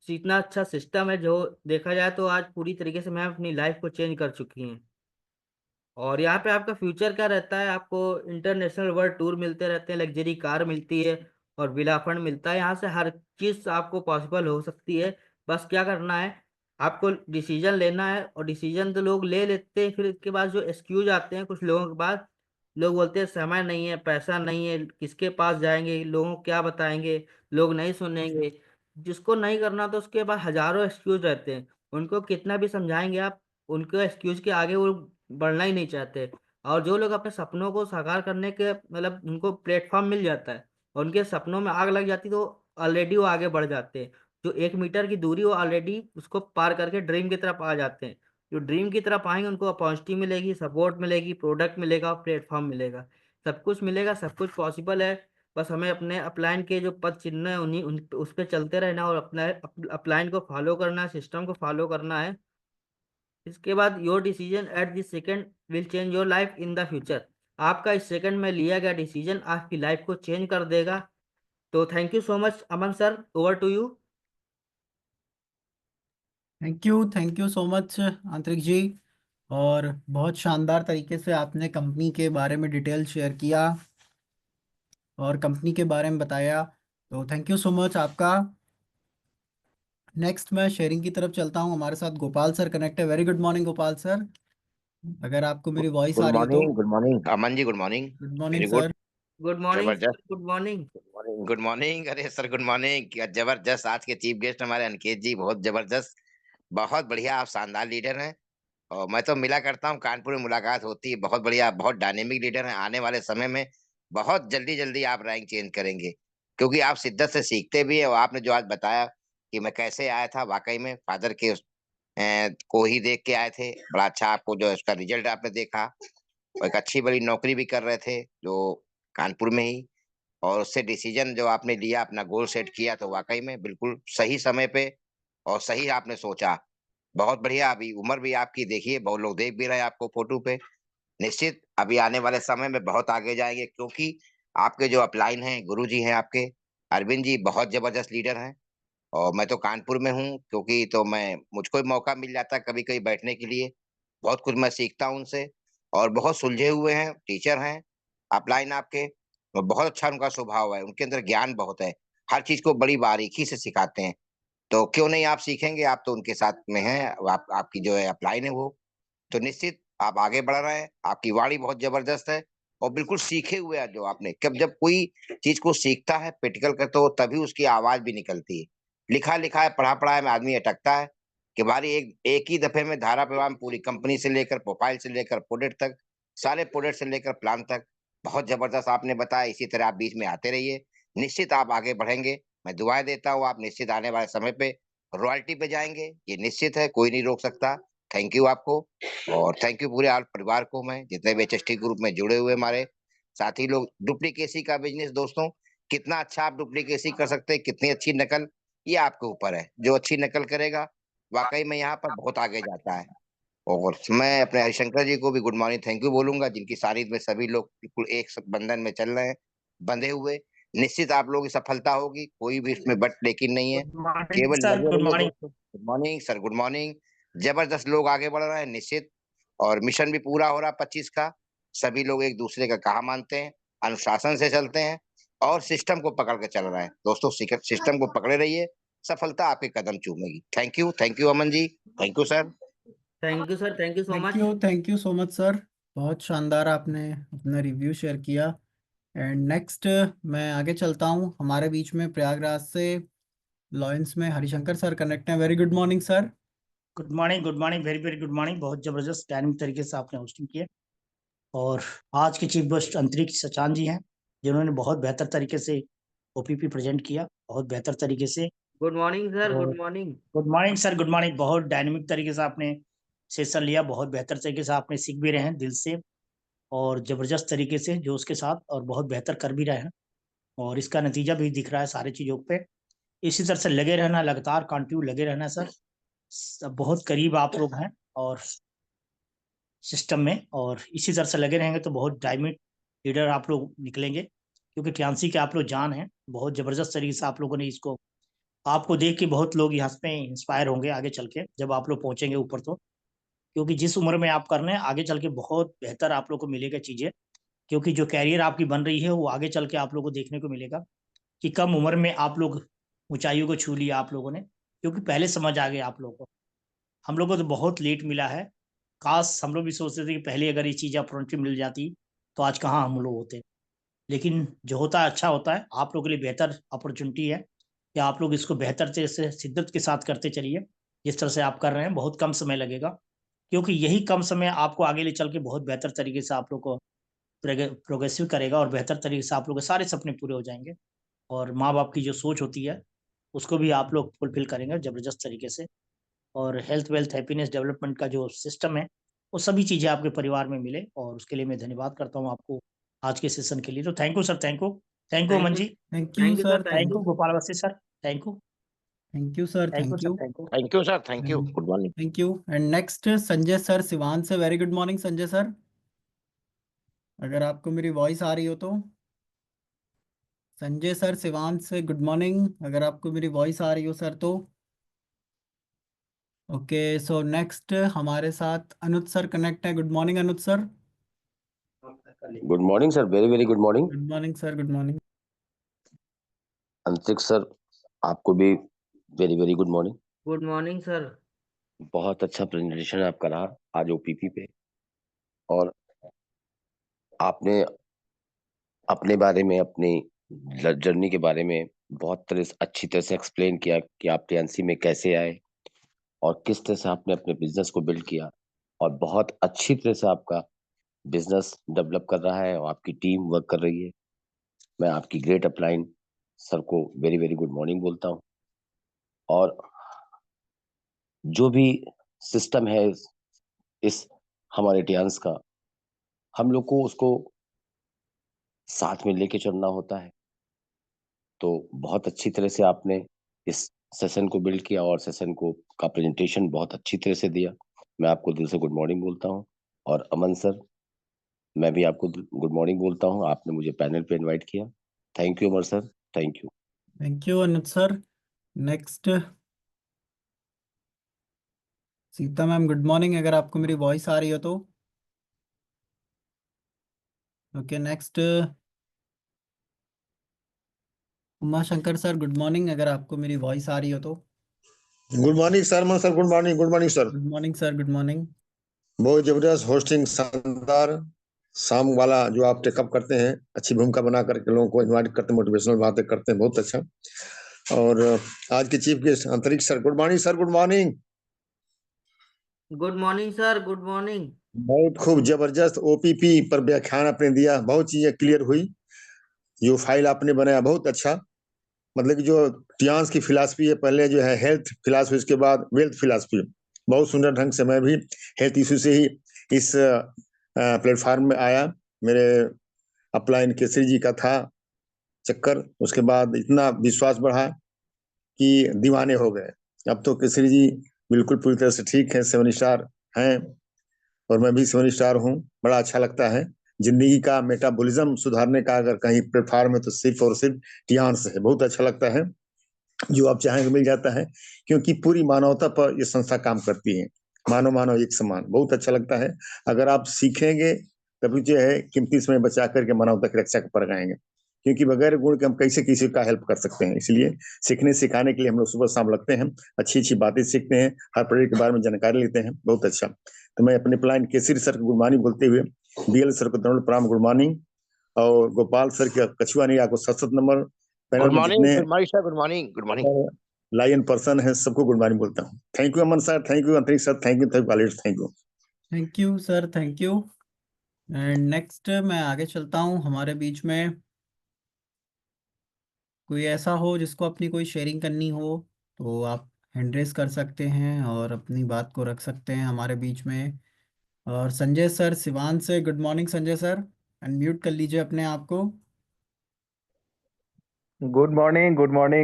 इतना अच्छा सिस्टम है, जो देखा जाए तो आज पूरी तरीके से मैम अपनी लाइफ को चेंज कर चुकी हैं। और यहाँ पे आपका फ्यूचर क्या रहता है, आपको इंटरनेशनल वर्ल्ड टूर मिलते रहते हैं, लग्जरी कार मिलती है, और विला फंड मिलता है। यहाँ से हर चीज़ आपको पॉसिबल हो सकती है। बस क्या करना है, आपको डिसीजन लेना है। और डिसीजन तो लोग ले लेते हैं, फिर इसके बाद जो एक्सक्यूज आते हैं कुछ लोगों के पास, लोग बोलते हैं समय नहीं है, पैसा नहीं है, किसके पास जाएंगे, लोगों को क्या बताएंगे, लोग नहीं सुनेंगे। जिसको नहीं करना, तो उसके पास हजारों एक्सक्यूज रहते हैं। उनको कितना भी समझाएंगे आप, उनको एक्सक्यूज के आगे वो बढ़ना ही नहीं चाहते। और जो लोग अपने सपनों को साकार करने के, मतलब उनको प्लेटफॉर्म मिल जाता है, और उनके सपनों में आग लग जाती, तो ऑलरेडी वो आगे बढ़ जाते हैं। जो 1 मीटर की दूरी, वो ऑलरेडी उसको पार करके ड्रीम की तरफ आ जाते हैं। जो ड्रीम की तरफ आएंगे, उनको अपॉर्चुनिटी मिलेगी, सपोर्ट मिलेगी, प्रोडक्ट मिलेगा, प्लेटफॉर्म मिलेगा। सब कुछ मिलेगा, सब कुछ पॉसिबल है। बस हमें अपने अपलाइन के जो पद चिन्ह है, उस पर चलते रहना, और अपना अपलाइन को फॉलो करना है, सिस्टम को फॉलो करना है। इसके बाद your decision at this second will change your life in the future. आपका इस सेकंड में लिया गया डिसीजन आपकी लाइफ को चेंज कर देगा। तो thank you so much Aman sir, over to you. Thank you so much Antarik ji. और बहुत शानदार तरीके से आपने कंपनी के बारे में डिटेल शेयर किया और कंपनी के बारे में बताया। तो थैंक यू सो मच आपका। नेक्स्ट मैं शेयरिंग की तरफ चलता हूँ। हमारे साथ गोपाल सर कनेक्ट है। Very good morning Gopal sir, अगर आपको मेरी वॉइस आ गुड रही है तो। Morning, good morning Aman ji, good morning. Good morning very good. Sir. Good morning जबरदस्त। Sir, good morning. Good morning, good morning. अरे सर, गुड मॉर्निंग। क्या जबरदस्त। आज के चीफ गेस्ट हमारे अनिकेत जी, बहुत जबरदस्त, बहुत बढ़िया। आप शानदार लीडर हैं, और मैं तो मिला करता हूँ, कानपुर में मुलाकात होती है। बहुत बढ़िया, बहुत डायनेमिक लीडर हैं। आने वाले समय में बहुत जल्दी जल्दी आप रैंक चेंज करेंगे, क्योंकि आप शिद्दत से सीखते भी है। और आपने जो आज बताया कि मैं कैसे आया था, वाकई में फादर के को ही देख के आए थे। बड़ा अच्छा, आपको जो है उसका रिजल्ट आपने देखा, और एक अच्छी बड़ी नौकरी भी कर रहे थे जो कानपुर में ही। और उससे डिसीजन जो आपने लिया, अपना गोल सेट किया, तो वाकई में बिल्कुल सही समय पे और सही आपने सोचा। बहुत बढ़िया, अभी उम्र भी आपकी देखिए, बहुत लोग देख भी रहे हैं आपको फ़ोटो पे। निश्चित अभी आने वाले समय में बहुत आगे जाएँगे, क्योंकि आपके जो अपलाइन हैं, गुरुजी हैं आपके, अरविंद जी बहुत ज़बरदस्त लीडर हैं। और मैं तो कानपुर में हूँ, क्योंकि तो मैं मुझको भी मौका मिल जाता है कभी-कभी बैठने के लिए। बहुत कुछ मैं सीखता हूँ उनसे, और बहुत सुलझे हुए हैं, टीचर हैं, अपलाइन आपके, और बहुत अच्छा उनका स्वभाव है, उनके अंदर ज्ञान बहुत है। हर चीज़ को बड़ी बारीकी से सिखाते हैं। तो क्यों नहीं आप सीखेंगे? आप तो उनके साथ में हैं, आपकी जो है अपलाइन है वो। तो निश्चित आप आगे बढ़ रहे हैं, आपकी वाणी बहुत ज़बरदस्त है, और बिल्कुल सीखे हुए हैं जो आपने। कब जब कोई चीज़ को सीखता है, प्रैक्टिकल करता हो, तभी उसकी आवाज़ भी निकलती है। लिखा-लिखा है, पढ़ा-पढ़ाया में आदमी अटकता है, कि भाई एक एक ही दफ़े में धारा प्रवाह में पूरी कंपनी से लेकर, प्रोफ़ाइल से लेकर, प्रोडक्ट तक, सारे प्रोडक्ट से लेकर प्लान तक, बहुत ज़बरदस्त आपने बताया। इसी तरह आप बीच में आते रहिए, निश्चित आप आगे बढ़ेंगे। मैं दुआएँ देता हूँ, आप निश्चित आने वाले समय पे रॉयल्टी पे जाएँगे, ये निश्चित है, कोई नहीं रोक सकता। थैंक यू आपको। और थैंक यू पूरे ऑल परिवार को, मैं जितने भी एचएसटी ग्रुप में जुड़े हुए हमारे साथी लोग। डुप्लीकेसी का बिजनेस दोस्तों, कितना अच्छा आप डुप्लीकेसी कर सकते हैं, कितनी अच्छी नकल, ये आपके ऊपर है। जो अच्छी नकल करेगा, वाकई में यहाँ पर बहुत आगे जाता है। और मैं अपने हरिशंकर जी को भी गुड मॉर्निंग थैंक यू बोलूंगा, जिनकी सानिध्य में सभी लोग बिल्कुल एक बंधन में चल रहे हैं, बंधे हुए। निश्चित आप लोगों की सफलता होगी, कोई भी इसमें बट लेकिन नहीं है। गुड मॉर्निंग केवल सर, लगे गुड रहिए मॉर्निंग। दोस्तों। Good morning sir, good morning. जबरदस्त लोग आगे बढ़ रहे हैं निश्चित, और मिशन भी पूरा हो रहा है 25 का। सभी लोग एक दूसरे का कहा मानते हैं, अनुशासन से चलते हैं, और सिस्टम को पकड़ के चल रहे हैं। दोस्तों सिस्टम को पकड़े रहिए, सफलता आपके कदम चूमेगी। Thank you Aman ji, thank you sir. Thank you sir, thank you so much. Thank you so much sir. बहुत शानदार आपने अपना रिव्यू शेयर किया। एंड नेक्स्ट मैं आगे चलता हूँ, हमारे बीच में प्रयागराज से लॉयंस में हरिशंकर सर कनेक्ट हैं। Very good morning sir. Good morning, good morning, very very good morning. बहुत जबरदस्त डायनेमिक तरीके से आपने होस्टिंग किया। और आज के चीफ गेस्ट अंतरिक्ष सचान जी हैं, जिन्होंने बहुत बेहतर तरीके से ओपीपी प्रेजेंट किया, बहुत बेहतर तरीके से। गुड मॉर्निंग सर, और good morning. Good morning sir, good morning. बहुत डायनेमिक तरीके से आपने सेशन लिया, बहुत बेहतर तरीके से आपने सीख भी रहे हैं दिल से, और जबरदस्त तरीके से जोश के साथ, और बहुत बेहतर कर भी रहे हैं। और इसका नतीजा भी दिख रहा है सारी चीजों पे। इसी तरह से लगे रहना, लगातार कंटिन्यू लगे रहना सर। बहुत करीब आप लोग हैं और सिस्टम में, और इसी तरह से लगे रहेंगे तो बहुत डायमंड लीडर आप लोग निकलेंगे, क्योंकि टियान्सी के आप लोग जान हैं। बहुत जबरदस्त तरीके से आप लोगों ने इसको, आपको देख के बहुत लोग यहाँ पे इंस्पायर होंगे आगे चल के, जब आप लोग पहुंचेंगे ऊपर तो। क्योंकि जिस उम्र में आप कर रहे हैं, आगे चल के बहुत बेहतर आप लोग को मिलेगा चीजें। क्योंकि जो कैरियर आपकी बन रही है, वो आगे चल के आप लोग को देखने को मिलेगा कि कम उम्र में आप लोग ऊंचाइयों को छू लिया आप लोगों ने, क्योंकि पहले समझ आ गया आप लोगों को। हम लोग को तो बहुत लेट मिला है। काश हम लोग भी सोचते थे कि पहले अगर ये चीज़ अपॉर्चुनिटी मिल जाती तो आज कहाँ हम लोग होते। लेकिन जो होता है अच्छा होता है। आप लोगों के लिए बेहतर अपॉर्चुनिटी है कि आप लोग इसको बेहतर तरह से शिद्दत के साथ करते चलिए। जिस तरह से आप कर रहे हैं, बहुत कम समय लगेगा, क्योंकि यही कम समय आपको आगे ले चल के बहुत बेहतर तरीके से आप लोग को प्रोग्रेसिव करेगा, और बेहतर तरीके से आप लोग के सारे सपने पूरे हो जाएंगे। और माँ बाप की जो सोच होती है, उसको भी आप लोग फुलफिल करेंगे जबरदस्त तरीके से। और हेल्थ वेल्थ हैप्पीनेस डेवलपमेंट का जो सिस्टम है, वो सभी चीज़ें आपके परिवार में मिले, और उसके लिए मैं धन्यवाद करता हूँ आपको आज के सेशन के लिए। तो thank you sir, thank you. Thank you thank Aman you, ji. Thank you thank you sir, sir, thank thank thank you you. Gopal Awasthi sir. Thank you. You sir, thank you thank sir, you. Thank you. Thank you sir, thank you, good morning. Thank you. And next Sanjay sir Siwan से। Very good morning Sanjay sir, अगर आपको मेरी voice आ रही हो तो। Sanjay sir Siwan से good morning, अगर आपको मेरी वॉइस आ रही हो सर तो। ओके, सो नेक्स्ट हमारे साथ अनुज सर कनेक्ट है। Good morning Anuj sir. Good morning sir, very very good morning. Good morning sir, good morning. Antariksh sir, आपको भी very very good morning. Good morning sir. बहुत अच्छा प्रेजेंटेशन आपका रहा आज ओपीपी पे, और आपने अपने बारे में, अपनी जर्नी के बारे में बहुत अच्छी तरह से एक्सप्लेन किया कि आप टीएनसी में कैसे आए और किस तरह से आपने अपने बिजनेस को बिल्ड किया, और बहुत अच्छी तरह से आपका बिजनेस डेवलप कर रहा है और आपकी टीम वर्क कर रही है। मैं आपकी ग्रेट अपलाइन सर को वेरी वेरी गुड मॉर्निंग बोलता हूँ। और जो भी सिस्टम है इस हमारे टियान्स का, हम लोग को उसको साथ में लेके चलना होता है। तो बहुत अच्छी तरह से आपने इस सेशन को बिल्ड किया और सेशन को का प्रेजेंटेशन बहुत अच्छी तरह से दिया। मैं आपको दिल से गुड मॉर्निंग बोलता हूँ। और अमन सर, मैं भी आपको गुड मॉर्निंग बोलता हूँ, आपने मुझे पैनल पे इनवाइट किया। Thank you Amar sir, thank you. Thank you Anuj sir. Next Sita ma'am, good morning, अगर आपको मेरी वॉइस आ रही हो तो। Okay, next Uma Shankar sir, good morning, अगर आपको मेरी वॉइस आ रही हो तो। Good morning sir, sir good morning, good morning sir. Good morning sir, good morning. बहुत जबरदस्त होस्टिंग, शानदार शाम वाला जो आप टेकअप करते हैं, अच्छी भूमिका बना करके लोगों को इनवाइट करते हैं, मोटिवेशनल बातें करते हैं, बहुत अच्छा। और आज के चीफ गेस्ट अंतरिक्ष sir, good morning sir, good morning. Good morning sir, good morning. बहुत खूब जबरदस्त ओपीपी पर व्याख्यान आपने दिया, बहुत चीजें क्लियर हुई। जो फाइल आपने बनाया बहुत अच्छा, मतलब कि जो टियांस की फिलासफी है, पहले जो है हेल्थ फिलासफी, उसके बाद वेल्थ फिलासफी, बहुत सुंदर ढंग से। मैं भी हेल्थ इशू से ही इस प्लेटफार्म में आया। मेरे अपलाइन केसरी जी का था चक्कर, उसके बाद इतना विश्वास बढ़ा कि दीवाने हो गए। अब तो केसरी जी बिल्कुल पूरी तरह से ठीक है, 7 स्टार हैं, और मैं भी 7 स्टार हूँ। बड़ा अच्छा लगता है। जिंदगी का मेटाबॉलिज्म सुधारने का अगर कहीं प्लेटफार्म है तो सिर्फ और सिर्फ टियांस है। बहुत अच्छा लगता है, जो आप चाहेंगे मिल जाता है, क्योंकि पूरी मानवता पर ये संस्था काम करती है। मानव मानव एक समान, बहुत अच्छा लगता है। अगर आप सीखेंगे तभी जो है कीमती समय बचा करके मानवता की रक्षा पर लगाएंगे, क्योंकि बगैर गुण के हम कैसे किसी का हेल्प कर सकते हैं। इसलिए सीखने सिखाने के लिए हम लोग सुबह शाम लगते हैं, अच्छी अच्छी बातें सीखते हैं, हर प्रोजेक्ट के बारे में जानकारी लेते हैं, बहुत अच्छा। तो मैं अपने प्लान केसरी सर को गुड मॉर्निंग बोलते हुए, बीएल सर को दंड प्रणाम, गुड मॉर्निंग। और गोपाल सर के कछुआ नहीं, आपको 7 नंबर पैनल गुड में मॉर्निंग, जितने good morning sir, good morning, good morning. Lion person है, सबको गुड मॉर्निंग बोलता हूँ। Thank you Aman sir, thank you Antariksh sir, thank you thank you. Thank you sir, thank you. And next मैं आगे चलता हूँ। हमारे बीच में कोई ऐसा हो जिसको अपनी कोई शेयरिंग करनी हो तो आप हैंड रेस कर सकते हैं और अपनी बात को रख सकते हैं हमारे बीच में। और संजय सर सिवान से, good morning Sanjay sir, unmute कर लीजिए अपने आप को। Good morning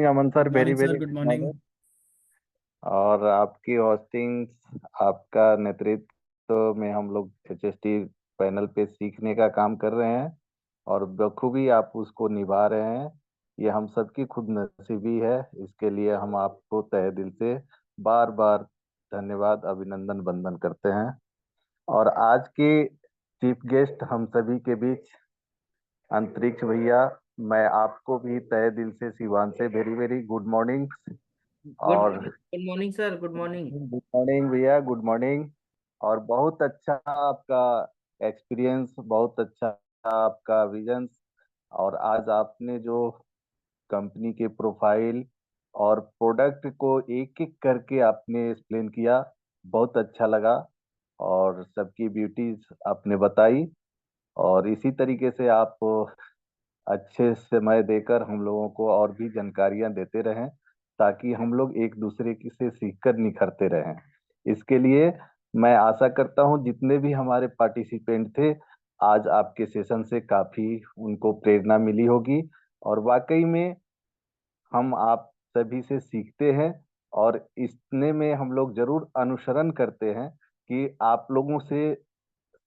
Aman sir, good very morning sir, very good good morning. Morning. और आपकी होस्टिंग, आपका नेतृत्व में हम लोग एचएसटी पैनल पे सीखने का काम कर रहे हैं और बखूबी आप उसको निभा रहे हैं। ये हम सबकी खुद नसीबी है। इसके लिए हम आपको तहे दिल से बार बार धन्यवाद, अभिनंदन, वंदन करते हैं। और आज के चीफ गेस्ट हम सभी के बीच अंतरिक्ष भैया, मैं आपको भी तहे दिल से शिवान से वेरी वेरी गुड मॉर्निंग। और good morning sir, good morning. Good morning भैया, गुड मॉर्निंग। और बहुत अच्छा आपका एक्सपीरियंस, बहुत अच्छा आपका विजन। और आज आपने जो कंपनी के प्रोफाइल और प्रोडक्ट को एक एक करके आपने एक्सप्लेन किया, बहुत अच्छा लगा। और सबकी ब्यूटीज आपने बताई। और इसी तरीके से आप अच्छे समय देकर हम लोगों को और भी जानकारियां देते रहें, ताकि हम लोग एक दूसरे की से सीखकर निखरते रहें। इसके लिए मैं आशा करता हूं जितने भी हमारे पार्टिसिपेंट थे, आज आपके सेशन से काफी उनको प्रेरणा मिली होगी। और वाकई में हम आप सभी से सीखते हैं और इसने में हम लोग जरूर अनुसरण करते हैं कि आप लोगों से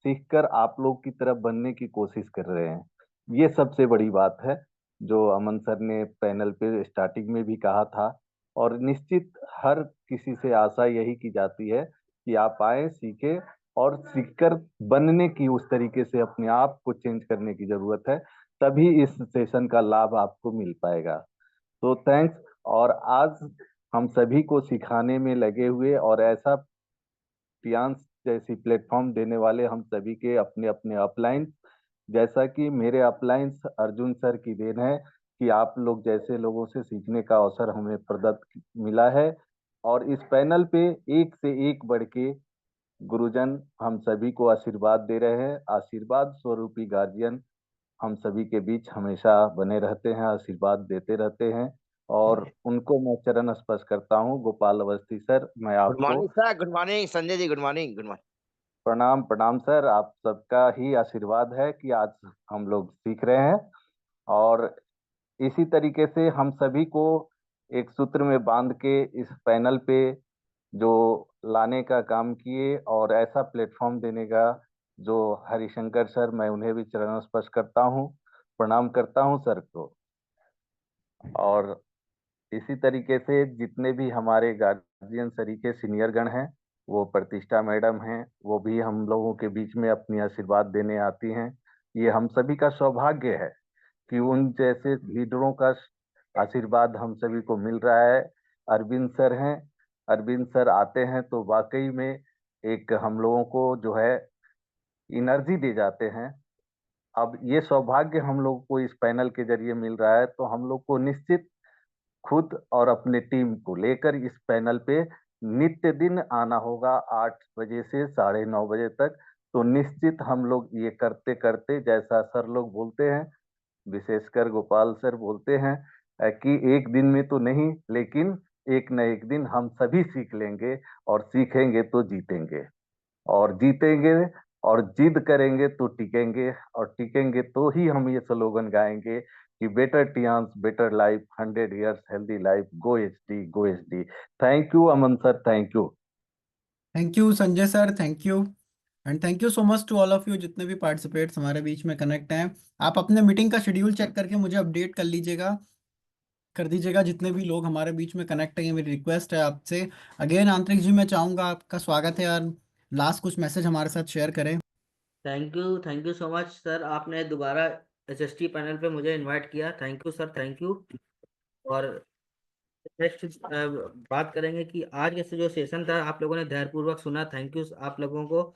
सीखकर आप लोग की तरफ बनने की कोशिश कर रहे हैं। ये सबसे बड़ी बात है, जो अमन सर ने पैनल पे स्टार्टिंग में भी कहा था। और निश्चित हर किसी से आशा यही की जाती है कि आप आए, सीखें, और सीखकर बनने की उस तरीके से अपने आप को चेंज करने की जरूरत है। तभी इस सेशन का लाभ आपको मिल पाएगा। तो थैंक्स। और आज हम सभी को सिखाने में लगे हुए और ऐसा पियांस जैसी प्लेटफॉर्म देने वाले हम सभी के अपने अपने अपलाइन, जैसा कि मेरे अपलाइंस अर्जुन सर की देन है कि आप लोग जैसे लोगों से सीखने का अवसर हमें प्रदत्त मिला है। और इस पैनल पे एक से एक बढ़ के गुरुजन हम सभी को आशीर्वाद दे रहे हैं। आशीर्वाद स्वरूपी गार्जियन हम सभी के बीच हमेशा बने रहते हैं, आशीर्वाद देते रहते हैं। और उनको मैं चरण स्पर्श करता हूँ। गोपाल अवस्थी सर, मैं गुड आपको morning sir, good morning Sanjay ji, good morning, good morning. प्रणाम प्रणाम सर। आप सबका ही आशीर्वाद है कि आज हम लोग सीख रहे हैं। और इसी तरीके से हम सभी को एक सूत्र में बांध के इस पैनल पे जो लाने का काम किए और ऐसा प्लेटफॉर्म देने का जो हरिशंकर सर, मैं उन्हें भी चरण स्पर्श करता हूँ, प्रणाम करता हूँ सर को। और इसी तरीके से जितने भी हमारे गार्जियन सरीखे सीनियर गण हैं, वो प्रतिष्ठा मैडम हैं, वो भी हम लोगों के बीच में अपनी आशीर्वाद देने आती हैं। ये हम सभी का सौभाग्य है कि उन जैसे लीडरों का आशीर्वाद हम सभी को मिल रहा है। अरविंद सर हैं, अरविंद सर आते हैं तो वाकई में एक हम लोगों को जो है एनर्जी दे जाते हैं। अब ये सौभाग्य हम लोग को इस पैनल के जरिए मिल रहा है, तो हम लोग को निश्चित खुद और अपने टीम को लेकर इस पैनल पे नित्य दिन आना होगा 8 बजे से 9:30 बजे तक। तो निश्चित हम लोग ये करते करते, जैसा सर लोग बोलते हैं, विशेषकर गोपाल सर बोलते हैं कि एक दिन में तो नहीं, लेकिन एक न एक दिन हम सभी सीख लेंगे और सीखेंगे तो जीतेंगे, और जीतेंगे और जिद करेंगे तो टिकेंगे, और टिकेंगे तो ही हम ये स्लोगन गाएंगे कि बेटर टियांस better life, 100 years healthy life, go HD go HD. Thank you Aman sir, thank you. Thank you Sanjay sir, thank you. And thank you so much to all of you जितने भी पार्टिसिपेट्स हमारे बीच में connect हैं। आप अपने meeting का schedule check करके मुझे अपडेट कर दीजिएगा जितने भी लोग हमारे बीच में कनेक्ट हैं। ये मेरी रिक्वेस्ट है आपसे। अगेन आंतरिक जी, मैं चाहूँगा, आपका स्वागत है यार, लास्ट कुछ मैसेज हमारे साथ शेयर करें। Thank you so much sir, आपने दोबारा एचएसटी पैनल पे मुझे इनवाइट किया। Thank you sir, thank you. और नेक्स्ट बात करेंगे कि आज के जो सेशन था, आप लोगों ने धैर्यपूर्वक सुना, थैंक यू आप लोगों को।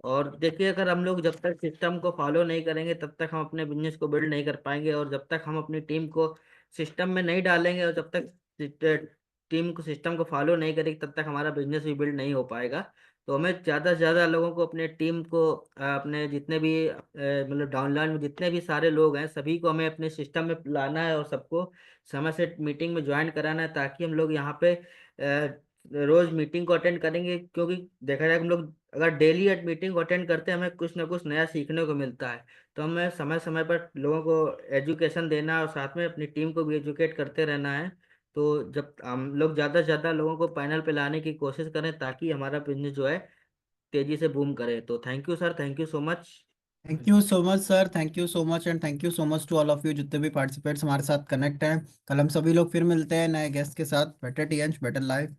और देखिए, अगर हम लोग जब तक सिस्टम को फॉलो नहीं करेंगे तब तक हम अपने बिजनेस को बिल्ड नहीं कर पाएंगे, और जब तक हम अपनी टीम को सिस्टम में नहीं डालेंगे और जब तक टीम को सिस्टम को फॉलो नहीं करेगी तब तक हमारा बिजनेस भी बिल्ड नहीं हो पाएगा। तो हमें ज़्यादा से ज़्यादा लोगों को, अपने टीम को, अपने जितने भी मतलब डाउनलाइन में जितने भी सारे लोग हैं सभी को हमें अपने सिस्टम में लाना है और सबको समय से मीटिंग में ज्वाइन कराना है, ताकि हम लोग यहाँ पे रोज मीटिंग को अटेंड करेंगे। क्योंकि देखा जाए हम लोग अगर डेली मीटिंग को अटेंड करते हैं, हमें कुछ ना कुछ नया सीखने को मिलता है। तो हमें समय समय पर लोगों को एजुकेशन देना और साथ में अपनी टीम को भी एजुकेट करते रहना है। तो जब हम लोग ज़्यादा से ज़्यादा लोगों को पैनल पे लाने की कोशिश करें ताकि हमारा बिजनेस जो है तेजी से बूम करे। तो thank you sir, thank you so much. Thank you so much sir, thank you so much. And thank you so much to all of you जितने भी पार्टिसिपेट्स हमारे साथ कनेक्ट हैं। कल हम सभी लोग फिर मिलते हैं नए गेस्ट के साथ। Better T and better life.